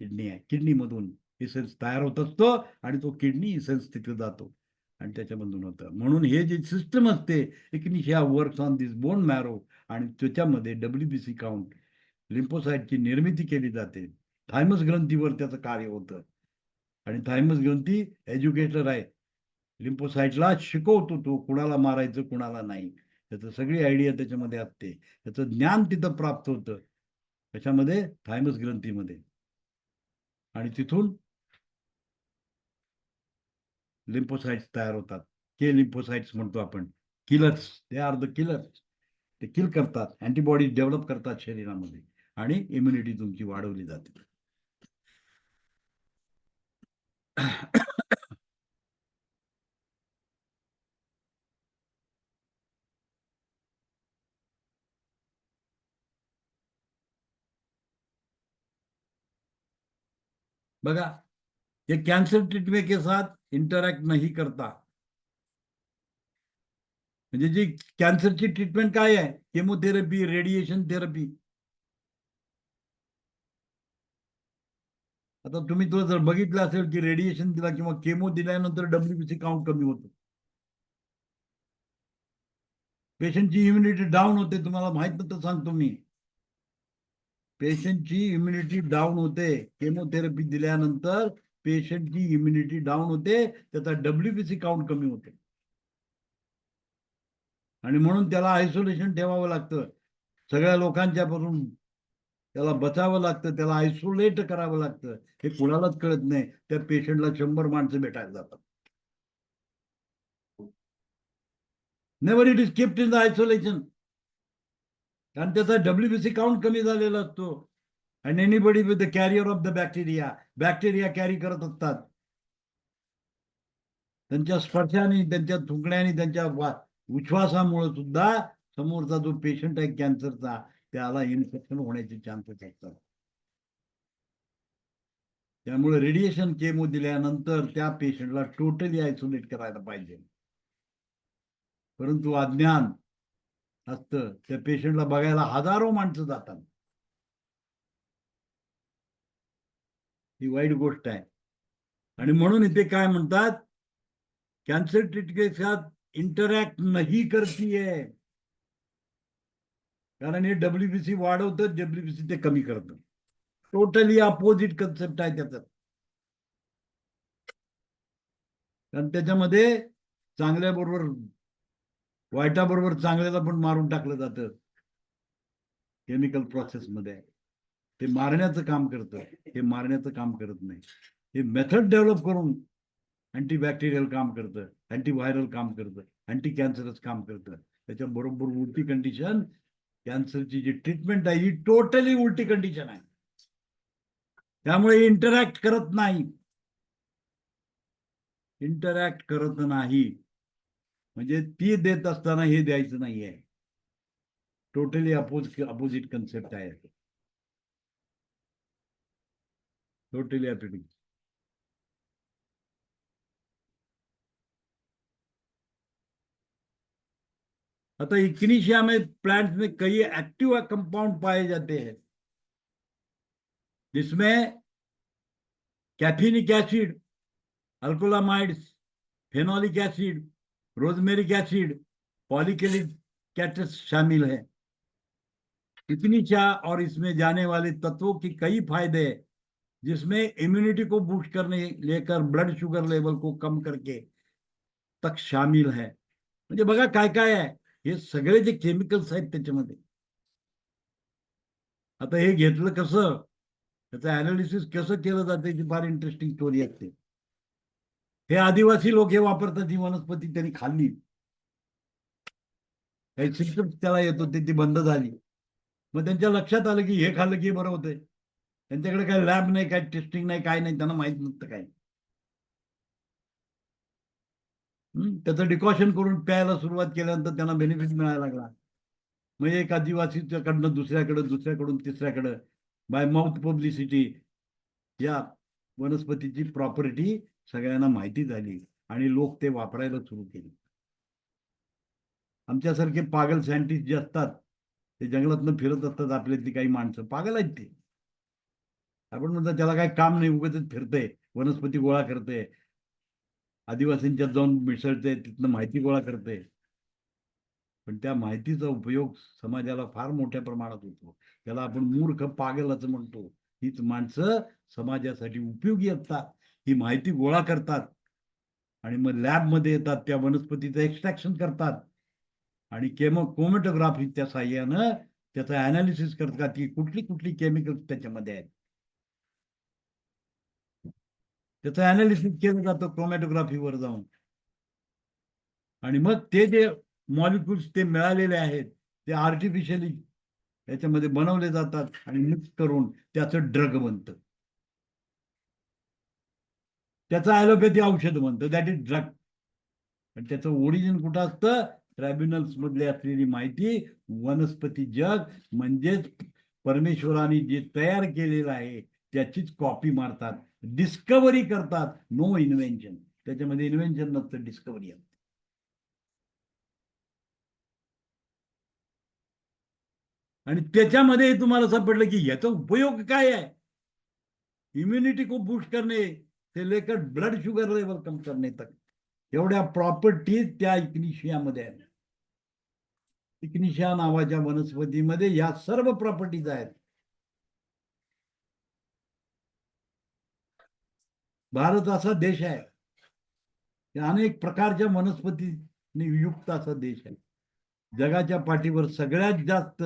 [SPEAKER 3] किडनी आहे. किडनी मधून इसेन्स तयार होत असतो आणि तो किडनी इसेन्स तिथे जातो आणि त्याच्यामधून होतं. म्हणून हे जे सिस्टम असते Ignatia works on this bone marrow आणि त्याच्यामध्ये WBC काउंट, लिम्फोसाइटची निर्मिती केली जाते. थायमस ग्रंथीवर त्याचं कार्य होतं आणि थायमस ग्रंथी एज्युकेटर आहे. लिम्फोसाइटला शिकवतो तो कुणाला मारायचं कुणाला नाही. त्याचं सगळी आयडिया त्याच्यामध्ये असते. त्याचं ज्ञान तिथं प्राप्त होतं. त्याच्यामध्ये थायमस ग्रंथीमध्ये. आणि तिथून लिम्फोसाइट्स तयार होतात. के लिम्फोसाइट्स म्हणतो आपण. Killers. They are the killers. ते किल करतात, अँटीबॉडी डेव्हलप करतात शरीरामध्ये आणि इम्युनिटी तुमची वाढवली जाते. बघा, ये कैंसर ट्रीटमेंट के साथ इंटरॅक्ट नहीं करता. म्हणजे जी कॅन्सरची ट्रीटमेंट काय आहे? Chemotherapy, radiation therapy. आता तुम्ही तो जर बघितलं असेल की रेडिएशन दिला किंवा केमो दिल्यानंतर WBC काउंट कमी होतो, पेशंटची इम्युनिटी डाऊन होते. तुम्हाला माहित नव्हतं सांगतो मी. पेशंटची इम्युनिटी डाऊन होते. केमोथेरपी दिल्यानंतर पेशंटची इम्युनिटी डाऊन होते, त्याचा WBC काउंट कमी होते आणि म्हणून त्याला आयसोलेशन ठेवावं लागतं. सगळ्या लोकांच्या पासून त्याला बचावं लागतं, त्याला आयसोलेट करावं लागतं. हे कुणालाच कळत नाही. त्या पेशंटला 100 माणसं भेटायला जातात. Never it is kept in the isolation. कारण त्याचा WBC काउंट कमी झालेला असतो. आणि anybody with the carrier of the bacteria carry करत असतात. त्यांच्या स्पर्शाने, त्यांच्या थुंकण्याने, त्यांच्या उच्छ्वासामुळे सुद्धा समोरचा जो पेशंट आहे कॅन्सरचा, त्याला इन्फेक्शन होण्याचे चान्सेस असतात. त्यामुळे रेडिएशन केमो दिल्यानंतर त्या पेशंटला टोटली आयसोलेट करायला पाहिजे. परंतु अज्ञान असतं. त्या पेशंटला बघायला हजारो माणसं जातात. ही वाईट गोष्ट आहे. आणि म्हणून इथे काय म्हणतात, कैंसर ट्रीट के साथ इंटरॅक्ट नहीं करती है. कारण हे WBC वाढवतं, WBC ते कमी करतं. टोटली अपोजिट कन्सेप्ट आहे त्याचं. कारण त्याच्यामध्ये चांगल्याबरोबर वाईटाबरोबर चांगल्याला पण मारून टाकलं जातं. केमिकल प्रोसेसमध्ये ते मारण्याचं काम करतं. हे मारण्याचं काम करत नाही. हे मेथड डेव्हलप करून अँटीबॅक्टेरियल काम करतं, अँटीव्हायरल काम करतं, अँटी कॅन्सरस काम करतं. त्याच्याबरोबर उलटी कंडिशन, कॅन्सरची जी ट्रीटमेंट आहे ही टोटली उलटी कंडिशन आहे. त्यामुळे इंटरॅक्ट करत नाही. इंटरॅक्ट करत नाही म्हणजे ती देत असताना हे द्यायचं नाहीये. टोटली अपोजिट कन्सेप्ट आहे. Totally opposite. अतः इक्निशिया में प्लांट्स में कई एक्टिव कंपाउंड पाए जाते हैं, जिसमें कैफिनिक एसिड, अल्कोलामाइड्स, फेनोलिक एसिड, रोजमेरिक एसिड, पॉलीकेलिक शामिल है. इक्निशिया और इसमें जाने वाले तत्वों की कई फायदे हैं, जिसमें इम्यूनिटी को बूस्ट करने लेकर ब्लड शुगर लेवल को कम करके तक शामिल है. म्हणजे बघा काय काय आहे. हे सगळे जे केमिकल्स आहेत त्याच्यामध्ये. आता हे घेतलं कसं, त्याचं अनालिसिस कसं केलं जाते ही फार इंटरेस्टिंग स्टोरी असते. हे आदिवासी लोक हे वापरतात. ही वनस्पती त्यांनी खाल्ली, काही सिम्पटम्स त्याला येत होते, ती बंद झाली. मग त्यांच्या लक्षात आलं की हे खाल्लं की बरं होतंय. त्यांच्याकडे काही लॅब नाही, काही टेस्टिंग नाही, काय नाही, त्यांना माहित नसतं काय. त्याचं डिकॉशन करून प्यायला सुरुवात केल्यानंतर त्यांना बेनिफिट मिळायला लागला. म्हणजे एक आदिवासीच्याकडनं दुसऱ्याकडून तिसऱ्याकडं बाय माउथ पब्लिसिटी या वनस्पतीची प्रॉपर्टी सगळ्यांना माहिती झाली आणि लोक ते वापरायला सुरू केले. आमच्यासारखे पागल सायंटिस्ट जे असतात ते जंगलातनं फिरत असतात. आपल्यातली काही माणसं पागल आहेत ते. आपण म्हणतो त्याला काही काम नाही, उगाच फिरतंय, वनस्पती गोळा करते, आदिवासींच्यात जाऊन मिसळते, तिथनं माहिती गोळा करते. पण त्या माहितीचा उपयोग समाजाला फार मोठ्या प्रमाणात होतो. त्याला आपण मूर्ख, पागल असं म्हणतो. हीच माणसं समाजासाठी उपयोगी असतात. ही माहिती गोळा करतात आणि मग लॅबमध्ये येतात, त्या वनस्पतीचं एक्स्ट्रॅक्शन करतात आणि क्रोमॅटोग्राफीच्या साहाय्यानं त्याचं अनालिसिस करतात की कुठली कुठली केमिकल्स त्याच्यामध्ये आहेत. त्याचं अनालिसिस केलं जातं क्रोमॅटोग्राफीवर जाऊन. आणि मग ते जे मॉलिक्युल्स ते मिळालेले आहेत ते आर्टिफिशियली याच्यामध्ये बनवले जातात आणि मिक्स करून त्याचं ड्रग बनतं. त्याचं ॲलोपॅथी औषध बनतं. That is drug. पण त्याचं ओरिजिन कुठं असतं? ट्रायब्युनल्स मधले असलेली माहिती वनस्पती जग म्हणजेच परमेश्वराने जे तयार केलेलं आहे त्याचीच कॉपी मारतात, डिस्कव्हरी करतात. No invention. त्याच्यामध्ये इन्व्हेन्शन नसतं, डिस्कव्हरी असते. आणि त्याच्यामध्ये तुम्हाला सापडलं की याचा उपयोग काय आहे. इम्युनिटी को बूस्ट करने से लेकर ब्लड शुगर लेवल कम करने तक एवढ्या प्रॉपर्टीज त्या इक्निशियामध्ये आहेत. इक्निशिया नावाच्या वनस्पतीमध्ये या सर्व प्रॉपर्टीज आहेत. भारत असा देश आहे की अनेक प्रकारच्या वनस्पतींनी युक्त असा देश आहे. जगाच्या पाठीवर सगळ्यात जास्त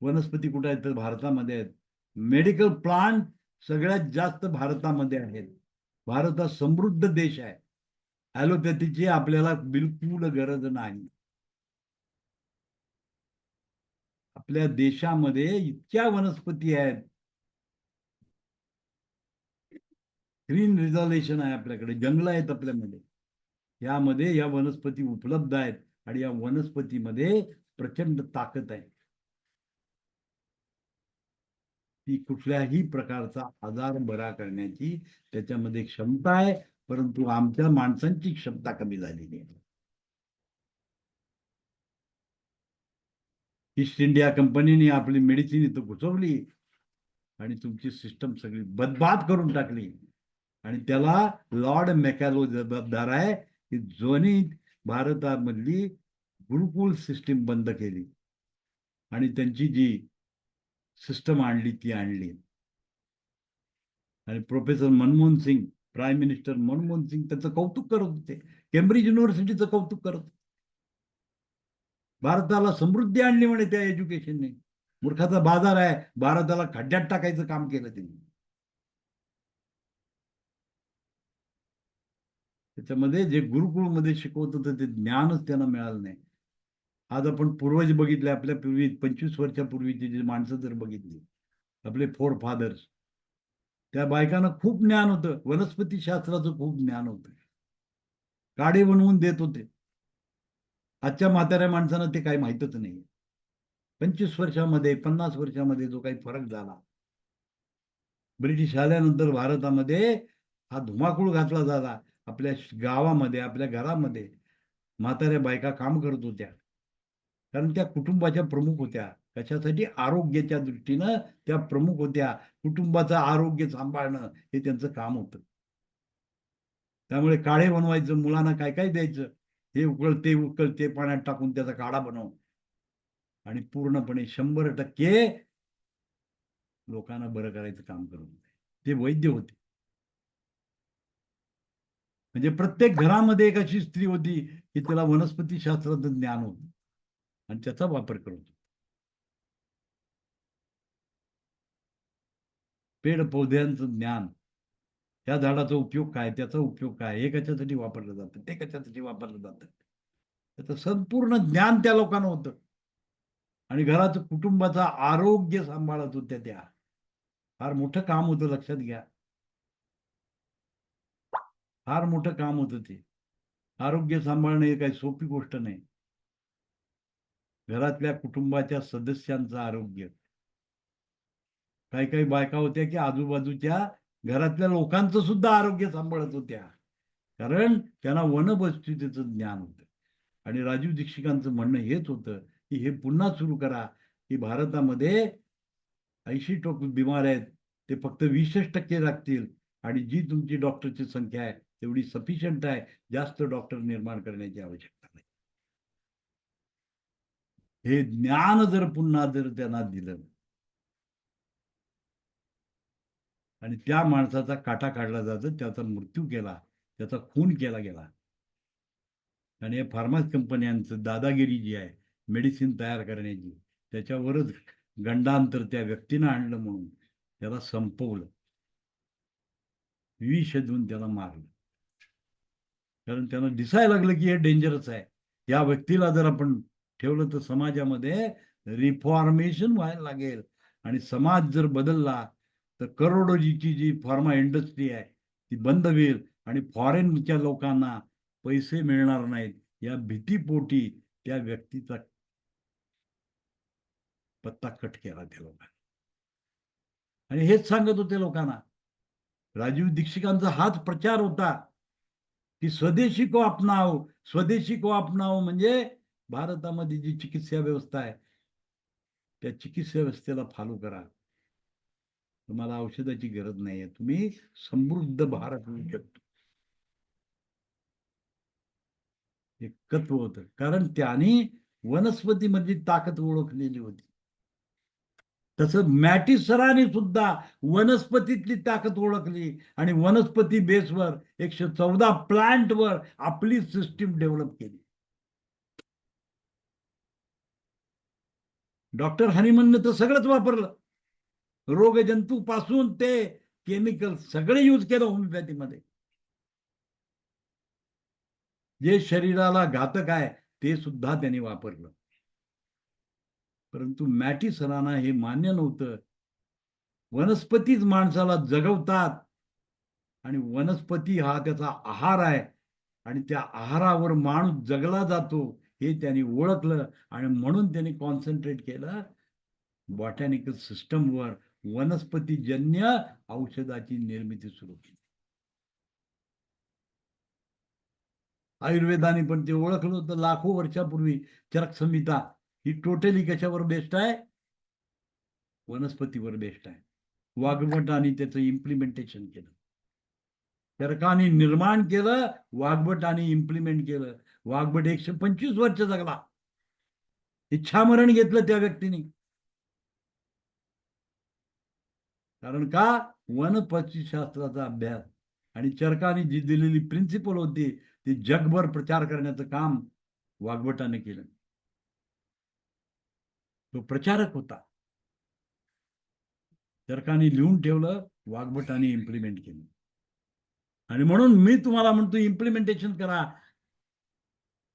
[SPEAKER 3] वनस्पती कुठे आहेत तर भारतामध्ये आहेत. मेडिकल प्लांट सगळ्यात जास्त भारतामध्ये आहेत. भारत हा समृद्ध देश आहे. ॲलोपॅथीची आपल्याला बिलकुल गरज नाही. आपल्या देशामध्ये इतक्या वनस्पती आहेत. ग्रीन रिझर्वेशन आहे आपल्याकडे, जंगल आहेत आपल्यामध्ये. यामध्ये या वनस्पती उपलब्ध आहेत आणि या वनस्पतीमध्ये प्रचंड ताकद आहे. ती कुठल्याही प्रकारचा आजार बरा करण्याची त्याच्यामध्ये क्षमता आहे, परंतु आमच्या माणसांची क्षमता कमी झालेली आहे. ईस्ट इंडिया कंपनीने आपली मेडिसिन इथं घुसवली आणि तुमची सिस्टम सगळी बदबाद करून टाकली. आणि त्याला लॉर्ड मॅकॅलो जबाबदार आहे की जोनी भारतामधली गुरुकुल सिस्टीम बंद केली आणि त्यांची जी सिस्टम आणली ती आणली. आणि professor Manmohan Singh, prime minister Manmohan Singh त्याचं कौतुक करत होते. केम्ब्रिज युनिव्हर्सिटीचं कौतुक करत होते. भारताला समृद्धी आणली म्हणे त्या एज्युकेशनने. मूर्खाचा बाजार आहे, भारताला खड्ड्यात टाकायचं काम केलं त्यांनी. त्याच्यामध्ये जे गुरुकुळमध्ये शिकवत होतं ते ज्ञानच त्यांना मिळालं नाही. आज आपण पूर्वज बघितले, आपल्या पूर्वी 25 वर्षापूर्वीची जी माणसं जर बघितली, आपले फोर फादर्स, त्या बायकांना खूप ज्ञान होतं, वनस्पती शास्त्राचं खूप ज्ञान होतं, काडे बनवून देत होते. आजच्या म्हाताऱ्या माणसांना ते काही माहीतच नाही. 25 वर्षामध्ये 50 वर्षामध्ये जो काही फरक झाला, ब्रिटिश आल्यानंतर भारतामध्ये हा धुमाकूळ घातला झाला. आपल्या गावामध्ये, आपल्या घरामध्ये म्हाताऱ्या बायका काम करत होत्या, कारण त्या कुटुंबाच्या प्रमुख होत्या. कशासाठी? आरोग्याच्या दृष्टीनं त्या प्रमुख होत्या. कुटुंबाचं आरोग्य सांभाळणं हे त्यांचं काम होतं. त्यामुळे काढे बनवायचं, मुलांना काय काय द्यायचं, हे उकळते पाण्यात टाकून त्याचा काढा बनव आणि पूर्णपणे 100% लोकांना बरं करायचं काम करत होते. ते वैद्य होते. म्हणजे प्रत्येक घरामध्ये एक अशी स्त्री होती की तिला वनस्पती शास्त्राचं ज्ञान होतं आणि त्याचा वापर करत होती. पेड पौध्यांचं ज्ञान, त्या झाडाचा उपयोग काय, त्याचा उपयोग काय, हे कशासाठी वापरलं जातं, ते कशासाठी वापरलं जातं, त्याचं संपूर्ण ज्ञान त्या लोकांना होतं. आणि घराचं, कुटुंबाचं आरोग्य सांभाळत होत्या त्या. फार मोठं काम होतं, लक्षात घ्या. फार मोठं काम होतं ते. आरोग्य सांभाळणं हे काही सोपी गोष्ट नाही. घरातल्या कुटुंबाच्या सदस्यांचं आरोग्य. काही काही बायका होत्या की आजूबाजूच्या घरातल्या लोकांचं सुद्धा आरोग्य सांभाळत होत्या, कारण त्यांना वनस्पतीचं ज्ञान होतं. आणि राजीव दीक्षितांचं म्हणणं हेच होतं की हे पुन्हा सुरू करा, की भारतामध्ये 80% बिमार आहेत, ते फक्त 20% राखतील आणि जी तुमची डॉक्टरची संख्या आहे तेवढी सफिशियंट आहे. जास्त डॉक्टर निर्माण करण्याची आवश्यकता नाही. हे ज्ञान जर पुन्हा त्यांना दिलं आणि त्या माणसाचा काटा काढला जातो, त्याचा मृत्यू केला, त्याचा खून केला गेला. आणि या फार्मा कंपन्यांचं दादागिरी जी आहे मेडिसिन तयार करण्याची, त्याच्यावरच गंडांतर त्या व्यक्तीनं आणलं म्हणून त्याला संपवलं, विष देऊन त्याला मारलं. कारण त्यांना दिसायला लागलं की हे डेंजरस आहे. या व्यक्तीला जर आपण ठेवलं तर समाजामध्ये रिफॉर्मेशन व्हायला लागेल आणि समाज जर बदलला तर करोडोची जी फार्मा इंडस्ट्री आहे ती बंद होईल आणि फॉरेनच्या लोकांना पैसे मिळणार नाहीत या भीतीपोटी त्या व्यक्तीचा पत्ता कट केला त्या लोकांनी. आणि हेच सांगत होते लोकांना. राजीव दीक्षितांचा हाच प्रचार होता की स्वदेशी को अपनाओ, स्वदेशी को अपनाओ. म्हणजे भारतामध्ये जी चिकित्सा व्यवस्था आहे त्या चिकित्सा व्यवस्थेला फॉलो करा. तुम्हाला औषधाची गरज नाहीये, तुम्ही समृद्ध भारत होऊ शकतो. एक तत्व होतं, कारण त्याने वनस्पतीमधली ताकद ओळखलेली होती. तसं मॅटिस सरांनी सुद्धा वनस्पतीतली ताकद ओळखली आणि वनस्पती बेसवर 114 प्लांटवर आपली सिस्टीम डेव्हलप केली. डॉक्टर हनीमनने तर सगळंच वापरलं, रोगजंतू पासून ते केमिकल सगळे यूज केलं होमिओपॅथीमध्ये. जे शरीराला घातक आहे ते सुद्धा त्यांनी वापरलं. परंतु मॅटी सरांना हे मान्य नव्हतं. वनस्पतीच माणसाला जगवतात आणि वनस्पती हा त्याचा आहार आहे आणि त्या आहारावर माणूस जगला जातो हे त्यांनी ओळखलं आणि म्हणून त्यांनी कॉन्सन्ट्रेट केलं बॉटॅनिकल सिस्टमवर, वनस्पतीजन्य औषधाची निर्मिती सुरू केली. आयुर्वेदाने पण ते ओळखलं होतं लाखो वर्षापूर्वी. चरक संहिता ही टोटली कशावर बेस्ड आहे? वनस्पतीवर बेस्ड आहे. वाघभटाने त्याचं इम्प्लिमेंटेशन केलं. चरकाने निर्माण केलं, वाघभटाने इम्प्लिमेंट केलं. वाघभट 125 वर्ष जगला. इच्छामरण घेतलं त्या व्यक्तीने. कारण का? वनपक्षीशास्त्राचा अभ्यास आणि चरकाने जी दिलेली प्रिन्सिपल होती ती जगभर प्रचार करण्याचं काम वाघभटाने केलं. तो प्रचारक होता. चरकाने लिहून ठेवलं, वाघभटाने इम्प्लिमेंट केलं. आणि म्हणून मी तुम्हाला म्हणतो इम्प्लिमेंटेशन करा.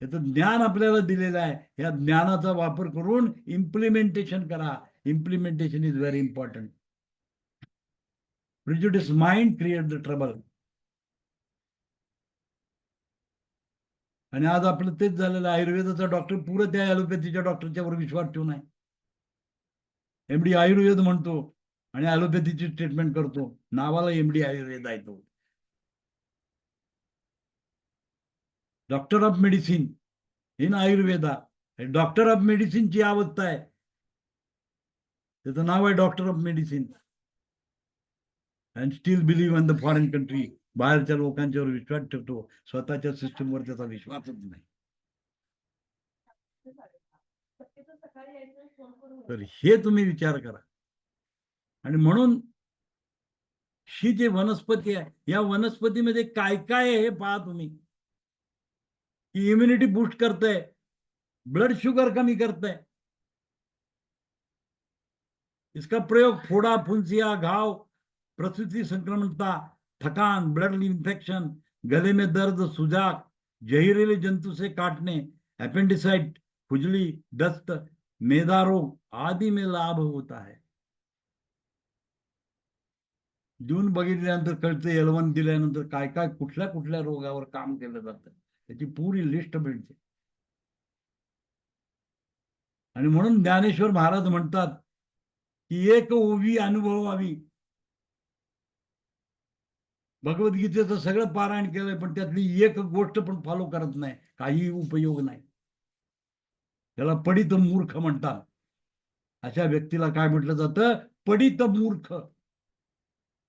[SPEAKER 3] याचं ज्ञान आपल्याला दिलेलं आहे, या ज्ञानाचा वापर करून इम्प्लिमेंटेशन करा. Implementation is very important. Prejudice mind create the trouble. आणि आज आपलं तेच झालेलं. आयुर्वेदाचा डॉक्टर पुरं त्या ॲलोपॅथीच्या डॉक्टरच्या वर विश्वास ठेवून आहे. एमडी आयुर्वेद म्हणतो आणि ॲलोपॅथीची ट्रीटमेंट करतो. नावाला एमडी आयुर्वेद आहे तो. Doctor of medicine in Ayurveda. Doctor of मेडिसिनची अवस्था आहे. त्याचं नाव आहे doctor of medicine. And still believe in the foreign country. बाहेरच्या लोकांच्यावर विश्वास ठेवतो, स्वतःच्या सिस्टमवर त्याचा विश्वासच नाही. तर हे तुम्ही विचार करा. आणि म्हणून ही जे वनस्पती आहे, या वनस्पतीमध्ये काय काय आहे हे पहा तुम्ही. की इम्युनिटी बूस्ट करते, ब्लड शुगर कमी करते. इसका प्रयोग फोड़ा, फुंसिया, घाव, प्रसूति संक्रमणता, थकान, ब्लड इन्फेक्शन, गले में दर्द, सुजाक, जहरीले जंतु से काटने, अपेंडिसाइट, खुजली, दस्त, मेदा रोग आदि में लाभ होता है. देऊन बघितल्यानंतर कळतं, एलवन दिल्यानंतर काय काय कुठल्या कुठल्या रोगावर काम केलं जातं त्याची पूरी लिस्ट मिळते. आणि म्हणून ज्ञानेश्वर महाराज म्हणतात की एक ओवी अनुभवावी. भगवद्गीतेचं सगळं पारायण केलंय पण त्यातली एक गोष्ट पण फॉलो करत नाही, काही उपयोग नाही. त्याला पडित मूर्ख म्हणतात. अशा व्यक्तीला काय म्हटलं जातं? पडित मूर्ख.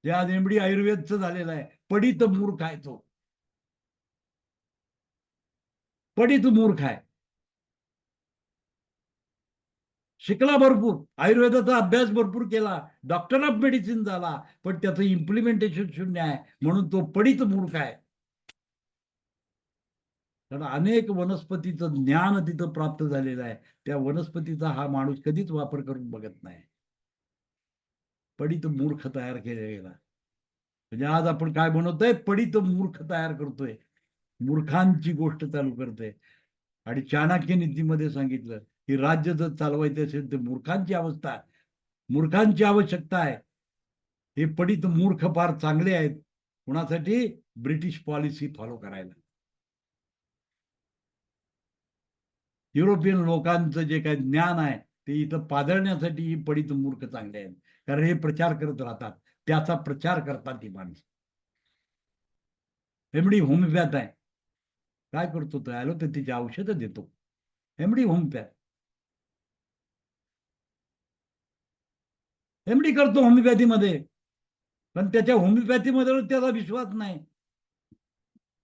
[SPEAKER 3] जे आज एमडी आयुर्वेदचं झालेलं आहे, पडित मूर्ख आहे तो. पडित मूर्ख आहे. शिकला भरपूर, आयुर्वेदाचा अभ्यास भरपूर केला, डॉक्टर ऑफ मेडिसिन झाला, पण त्याचं इम्प्लिमेंटेशन शून्य आहे, म्हणून तो पडित मूर्ख आहे. कारण अनेक वनस्पतीचं ज्ञान तिथं प्राप्त झालेलं आहे, त्या वनस्पतीचा हा माणूस कधीच वापर करून बघत नाही. पडित मूर्ख तयार केला गेला. म्हणजे आज आपण काय बनवतोय? पडित मूर्ख तयार करतोय, मूर्खांची गोष्ट चालू करतोय. आणि चाणक्य नीतीमध्ये सांगितलं की राज्य जर चालवायचं असेल तर मूर्खांची अवस्था, मूर्खांची आवश्यकता आहे. हे पडित मूर्ख फार चांगले आहेत. कुणासाठी? ब्रिटिश पॉलिसी फॉलो करायला. युरोपियन लोकांचं जे काही ज्ञान आहे ते इथं पादळण्यासाठी ही पडित मूर्ख चांगले आहेत. कारण हे प्रचार करत राहतात, त्याचा प्रचार करतात ही माणसं. एमडी होमिओपॅथ आहे, काय करतो तो? ॲलोपॅथीची औषधं देतो. एमडी होमिओपॅथ, एमडी करतो होमिओपॅथीमध्ये, पण त्याच्या होमिओपॅथीमध्ये त्याचा विश्वास नाही,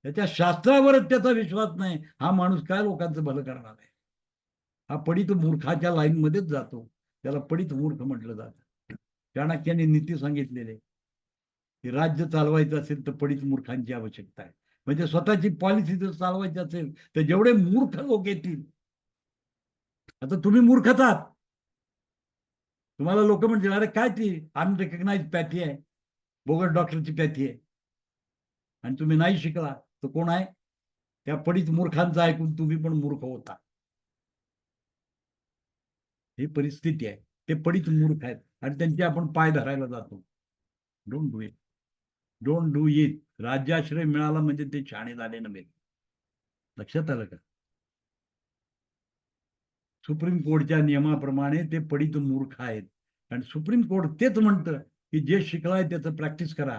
[SPEAKER 3] त्याच्या शास्त्रावरच त्याचा विश्वास नाही. हा माणूस काय लोकांचं भलं करणार आहे? हा पडित मूर्खाच्या लाईन मध्येच जातो. त्याला पडित मूर्ख म्हटलं जातं. चाणक्याने नीती सांगितलेले की राज्य चालवायचं असेल तर पडित मूर्खांची आवश्यकता आहे. म्हणजे स्वतःची पॉलिसी जर चालवायची असेल तर जेवढे मूर्ख लोक येतील. आता तुम्ही मूर्खच आहात, तुम्हाला लोक म्हणतील अरे काय ती अनरेकग्नाइज पॅथी आहे, बोगस डॉक्टरची पॅथी आहे, आणि तुम्ही नाही शिकला तर कोण आहे? त्या पडीत मूर्खांचं ऐकून तुम्ही पण मूर्ख होता. ही परिस्थिती आहे. ते पडीत मूर्ख आहेत आणि त्यांचे आपण पाय धरायला जातो. Don't do it, don't do it. राज्याश्रय मिळाला म्हणजे ते शहाणे झाले नव्हे. लक्षात आलं का? सुप्रीम कोर्टच्या नियमाप्रमाणे ते पडित मूर्ख आहेत आणि सुप्रीम कोर्ट तेच म्हणतं की जे शिकलाय त्याचं प्रॅक्टिस करा.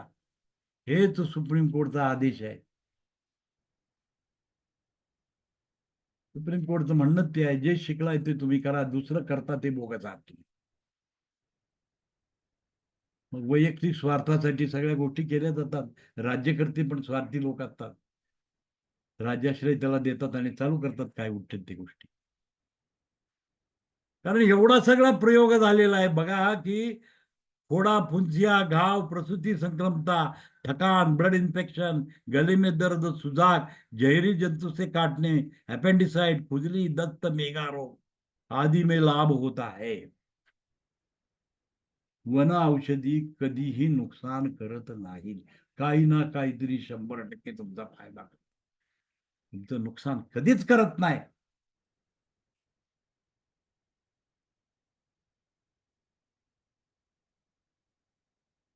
[SPEAKER 3] हेच सुप्रीम कोर्टचा आदेश आहे. सुप्रीम कोर्टचं म्हणणं ते आहे, जे शिकलाय ते तुम्ही करा, दुसरं करता ते बोगस आहात तुम्ही. मग वैयक्तिक स्वार्थासाठी सगळ्या गोष्टी केल्या जातात. राज्यकर्ते पण स्वार्थी लोक असतात. राज्याश्रय त्याला देतात आणि चालू करतात काय उठतात ते गोष्टी. कारण एवढा सगळा प्रयोग झालेला आहे बघा की फोडा, फुंसिया, घाव, प्रसूती संक्रमता, थकान, ब्लड इन्फेक्शन, गले में दर्द, सुजाक, जहरी जंतु से काटने, अपेंडिसाइट, खुजली, दस्त, मेगा रोग आदि में लाभ होता है. वन औषधी कधीही नुकसान करत नाही. काही ना काहीतरी 100% तुमचा फायदा करतो. तुमचं नुकसान कधीच करत नाही.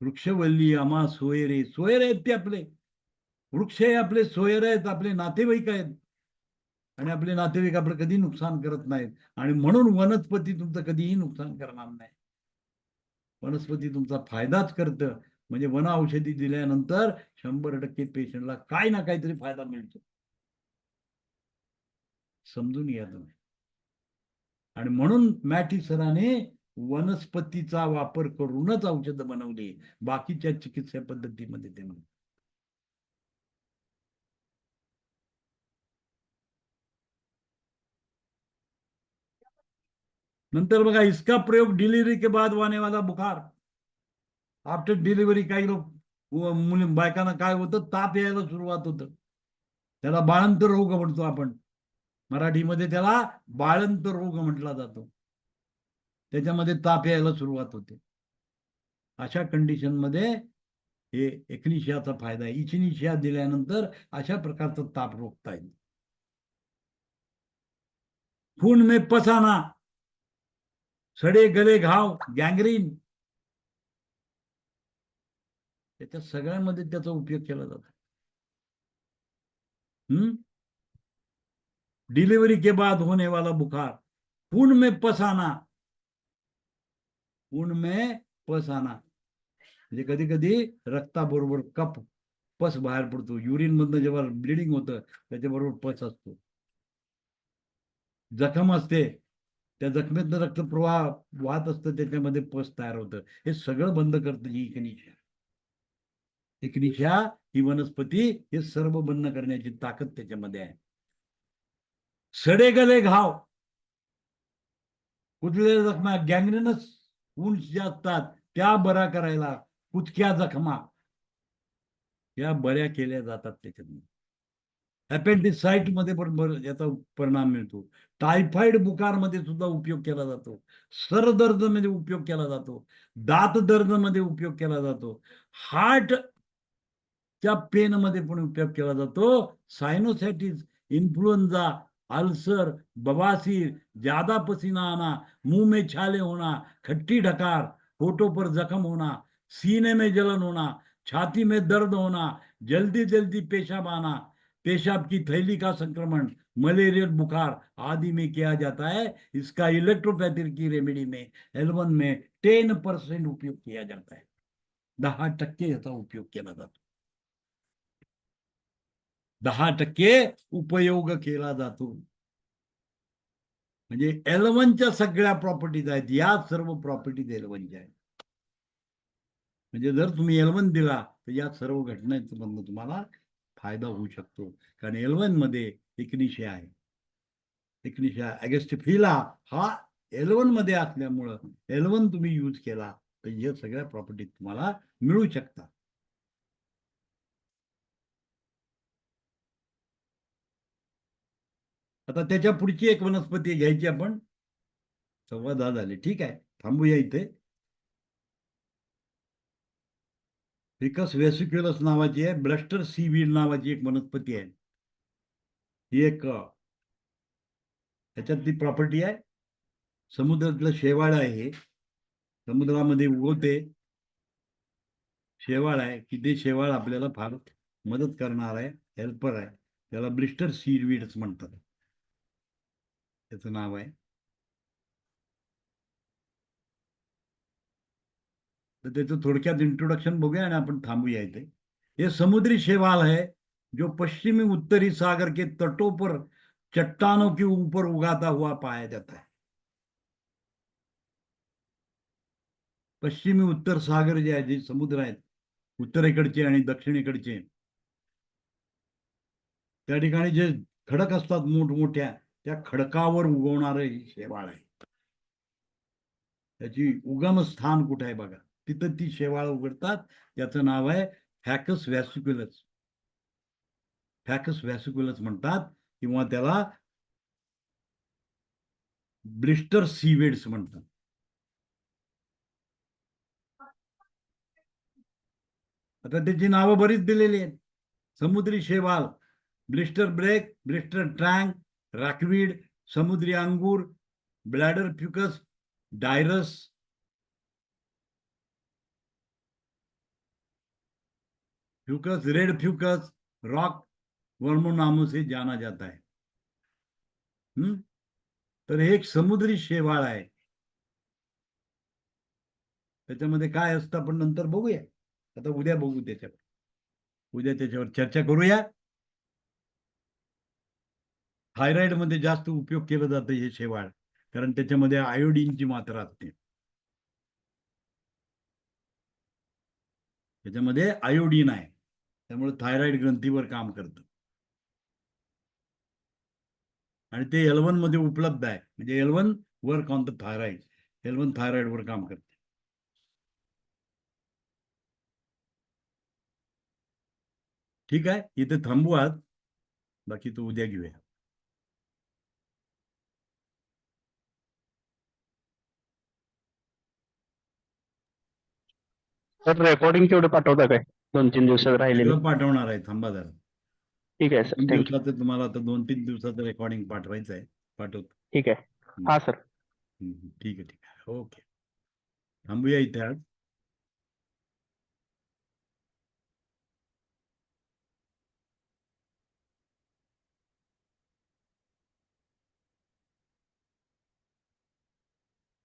[SPEAKER 3] वृक्षवल्ली आम्हा सोयरे, सोयर आहेत ते आपले वृक्ष आहे, आपले सोयर आहेत, आपले नातेवाईक आहेत. आणि आपले नातेवाईक आपलं कधी नुकसान करत नाहीत. आणि म्हणून वनस्पती तुमचं कधीही नुकसान करणार नाही. वनस्पती तुमचा फायदाच करतं. म्हणजे वन औषधी दिल्यानंतर 100% पेशंटला काय ना काहीतरी फायदा मिळतो. समजून घ्या तुम्ही. आणि म्हणून मॅटी सराने वनस्पतीचा वापर करूनच औषधं बनवली, बाकीच्या चिकित्सा पद्धतीमध्ये ते म्हणतात. नंतर बघा, इसका प्रयोग डिलिव्हरी के बाद होने वाला बुखार. आफ्टर डिलिव्हरी काही लोक मुली बायकांना काय होतं, ताप यायला सुरुवात होतं. त्याला बाळंत रोग म्हणतो आपण मराठीमध्ये, त्याला बाळंत रोग म्हटला जातो. त्याच्यामध्ये ताप यायला सुरुवात होते. अशा कंडिशन मध्ये हे एकनिशियाचा फायदा आहे. इचिनिशिया दिल्यानंतर अशा प्रकारचा ताप रोखता येईल. खून में पसाना, सडे गले घाव, गँग्रीन, त्याच्या सगळ्यामध्ये त्याचा उपयोग केला जातो. डिलीवरी के बाद होने वाला बुखार, खून में पसाना, खून में पसाना म्हणजे कधी कधी रक्ताबरोबर कप पस बाहेर पडतो. युरिन मधनं जेव्हा ब्लिडिंग होतं त्याच्याबरोबर पस असतो. जखम असते, त्या जखमेतनं रक्तप्रवाह वाहत असतं, त्याच्यामध्ये पस तयार होतं. हे सगळं बंद करतं ही एकनिशिया. एकनिशिया ही वनस्पती हे सर्व बंद करण्याची ताकद त्याच्यामध्ये आहे. सडे गले घाव, कुठल्या जखमा, गँग्रेनस वुंड्स ज्या असतात त्या बऱ्या करायला कुचक्या जखमा या बऱ्या केल्या जातात त्याच्यातून. अपेंडिसाइट मध्ये पण याचा परिणाम मिळतो. टायफॉइड बुखार मध्ये सुद्धा उपयोग केला जातो. सरदर्द मध्ये उपयोग केला जातो. दात दर्द मध्ये उपयोग केला जातो. हार्ट च्या पेन मध्ये पण उपयोग केला जातो. सायनोसाइटिस, इन्फ्लुएंजा, अल्सर, बवासीर, ज्यादा पसीना आना, मुंह में छाले होना, खट्टी डकार, होठों पर जख्म होना, सीने में जलन होना, छाती में दर्द होना, जल्दी जल्दी पेशाब आना, पेशाब की थैली का संक्रमण, मलेरियल बुखार आदि में किया जाता है. इसका इलेक्ट्रोपैथी की रेमेडी में L1 में 10% उपयोग किया जाता है. 10% याचा उपयोग केला जातो. 10% उपयोग केला जातो. म्हणजे L1च्या सगळ्या प्रॉपर्टीज आहेत, या सर्व प्रॉपर्टीज L1च्या आहेत. म्हणजे जर तुम्ही L1 दिला तर या सर्व घटनांमधून तुम्हाला फायदा होऊ शकतो. कारण L1 मध्ये एकनिशिया आहे. एकनिशिया अगेस्टिफिला हा L1 मध्ये असल्यामुळं L1 तुम्ही यूज केला तर या सगळ्या प्रॉपर्टी तुम्हाला मिळू शकतात. आता त्याच्या पुढची एक वनस्पती घ्यायची आपण. 10:15 झाले, ठीक आहे. थांबूया इथे. फिकस व्हेसिक्युलस नावाची आहे, ब्लस्टर सीवीड नावाची एक वनस्पती आहे. ही एक ह्याच्यातली प्रॉपर्टी आहे. समुद्रातलं शेवाळ आहे हे, समुद्रामध्ये उगवते शेवाळ आहे की ते शेवाळ आपल्याला फार मदत करणार आहे, हेल्पर आहे. त्याला ब्लिस्टर सीडवीड्स म्हणतात, त्याचं नाव आहे. तर त्याचं थोडक्यात इंट्रोडक्शन बघूया आणि आपण थांबूया इथे. ये समुद्री शेवाल है जो पश्चिमी उत्तरी सागर के तटों पर चट्टानों के ऊपर उगाता हुआ पाया जाता है. पश्चिमी उत्तर सागर जे आहे, जे समुद्र आहेत उत्तरेकडचे आणि दक्षिणेकडचे, त्या ठिकाणी जे खडक असतात मोठमोठ्या, त्या खडकावर उगवणारं हे शेवाळ आहे. त्याची उगम स्थान कुठे आहे बघा, तिथं ती शेवाळ उघडतात. त्याचं नाव आहे फॅकस व्हॅसिक्युलस. फॅकस व्हॅसिक्युलस म्हणतात किंवा त्याला ब्लिस्टर सीवेड्स म्हणतात. आता त्याची नावं बरीच दिलेली आहेत. समुद्री शेवाल, ब्लिस्टर ब्रेक, ब्लिस्टर ट्रँक, रॅकवीड, समुद्री अंगूर, bladder फ्युकस, डायरस, Fucus, red Fucus, rock वर्मो नामों से जाना जाता है. तर हे एक समुद्री शेवाळ आहे. त्याच्यामध्ये काय असतं आपण नंतर बघूया. आता उद्या बघू त्याच्यावर, उद्या त्याच्यावर चर्चा करूया. थायरॉइड मध्ये जास्त उपयोग केला जातं हे शेवाळ, कारण त्याच्यामध्ये आयोडीनची मात्रा असते. त्याच्यामध्ये आयोडीन आहे, त्यामुळे थायरॉइड ग्रंथीवर काम करतं. आणि ते L1 मध्ये उपलब्ध आहे, म्हणजे L1 work on the thyroid, L1 thyroid वर काम करते. ठीक आहे, इथे थांबू आज, बाकी तो उद्या घेऊया.
[SPEAKER 1] सर रेकॉर्डिंग केवढं पाठवता काय 2-3 दिवसात राहिलेली?
[SPEAKER 3] सगळं पाठवणार आहे, थांबा जरा.
[SPEAKER 1] ठीक आहे सर,
[SPEAKER 3] 3
[SPEAKER 1] थँक्यू.
[SPEAKER 3] दिवसाचं तुम्हाला आता 2-3 दिवसाचं रेकॉर्डिंग पाठवायचं आहे, पाठवतो.
[SPEAKER 1] ठीक आहे. हा सर.
[SPEAKER 3] ठीक आहे, ठीक आहे, ओके. थांबूया इथे आज.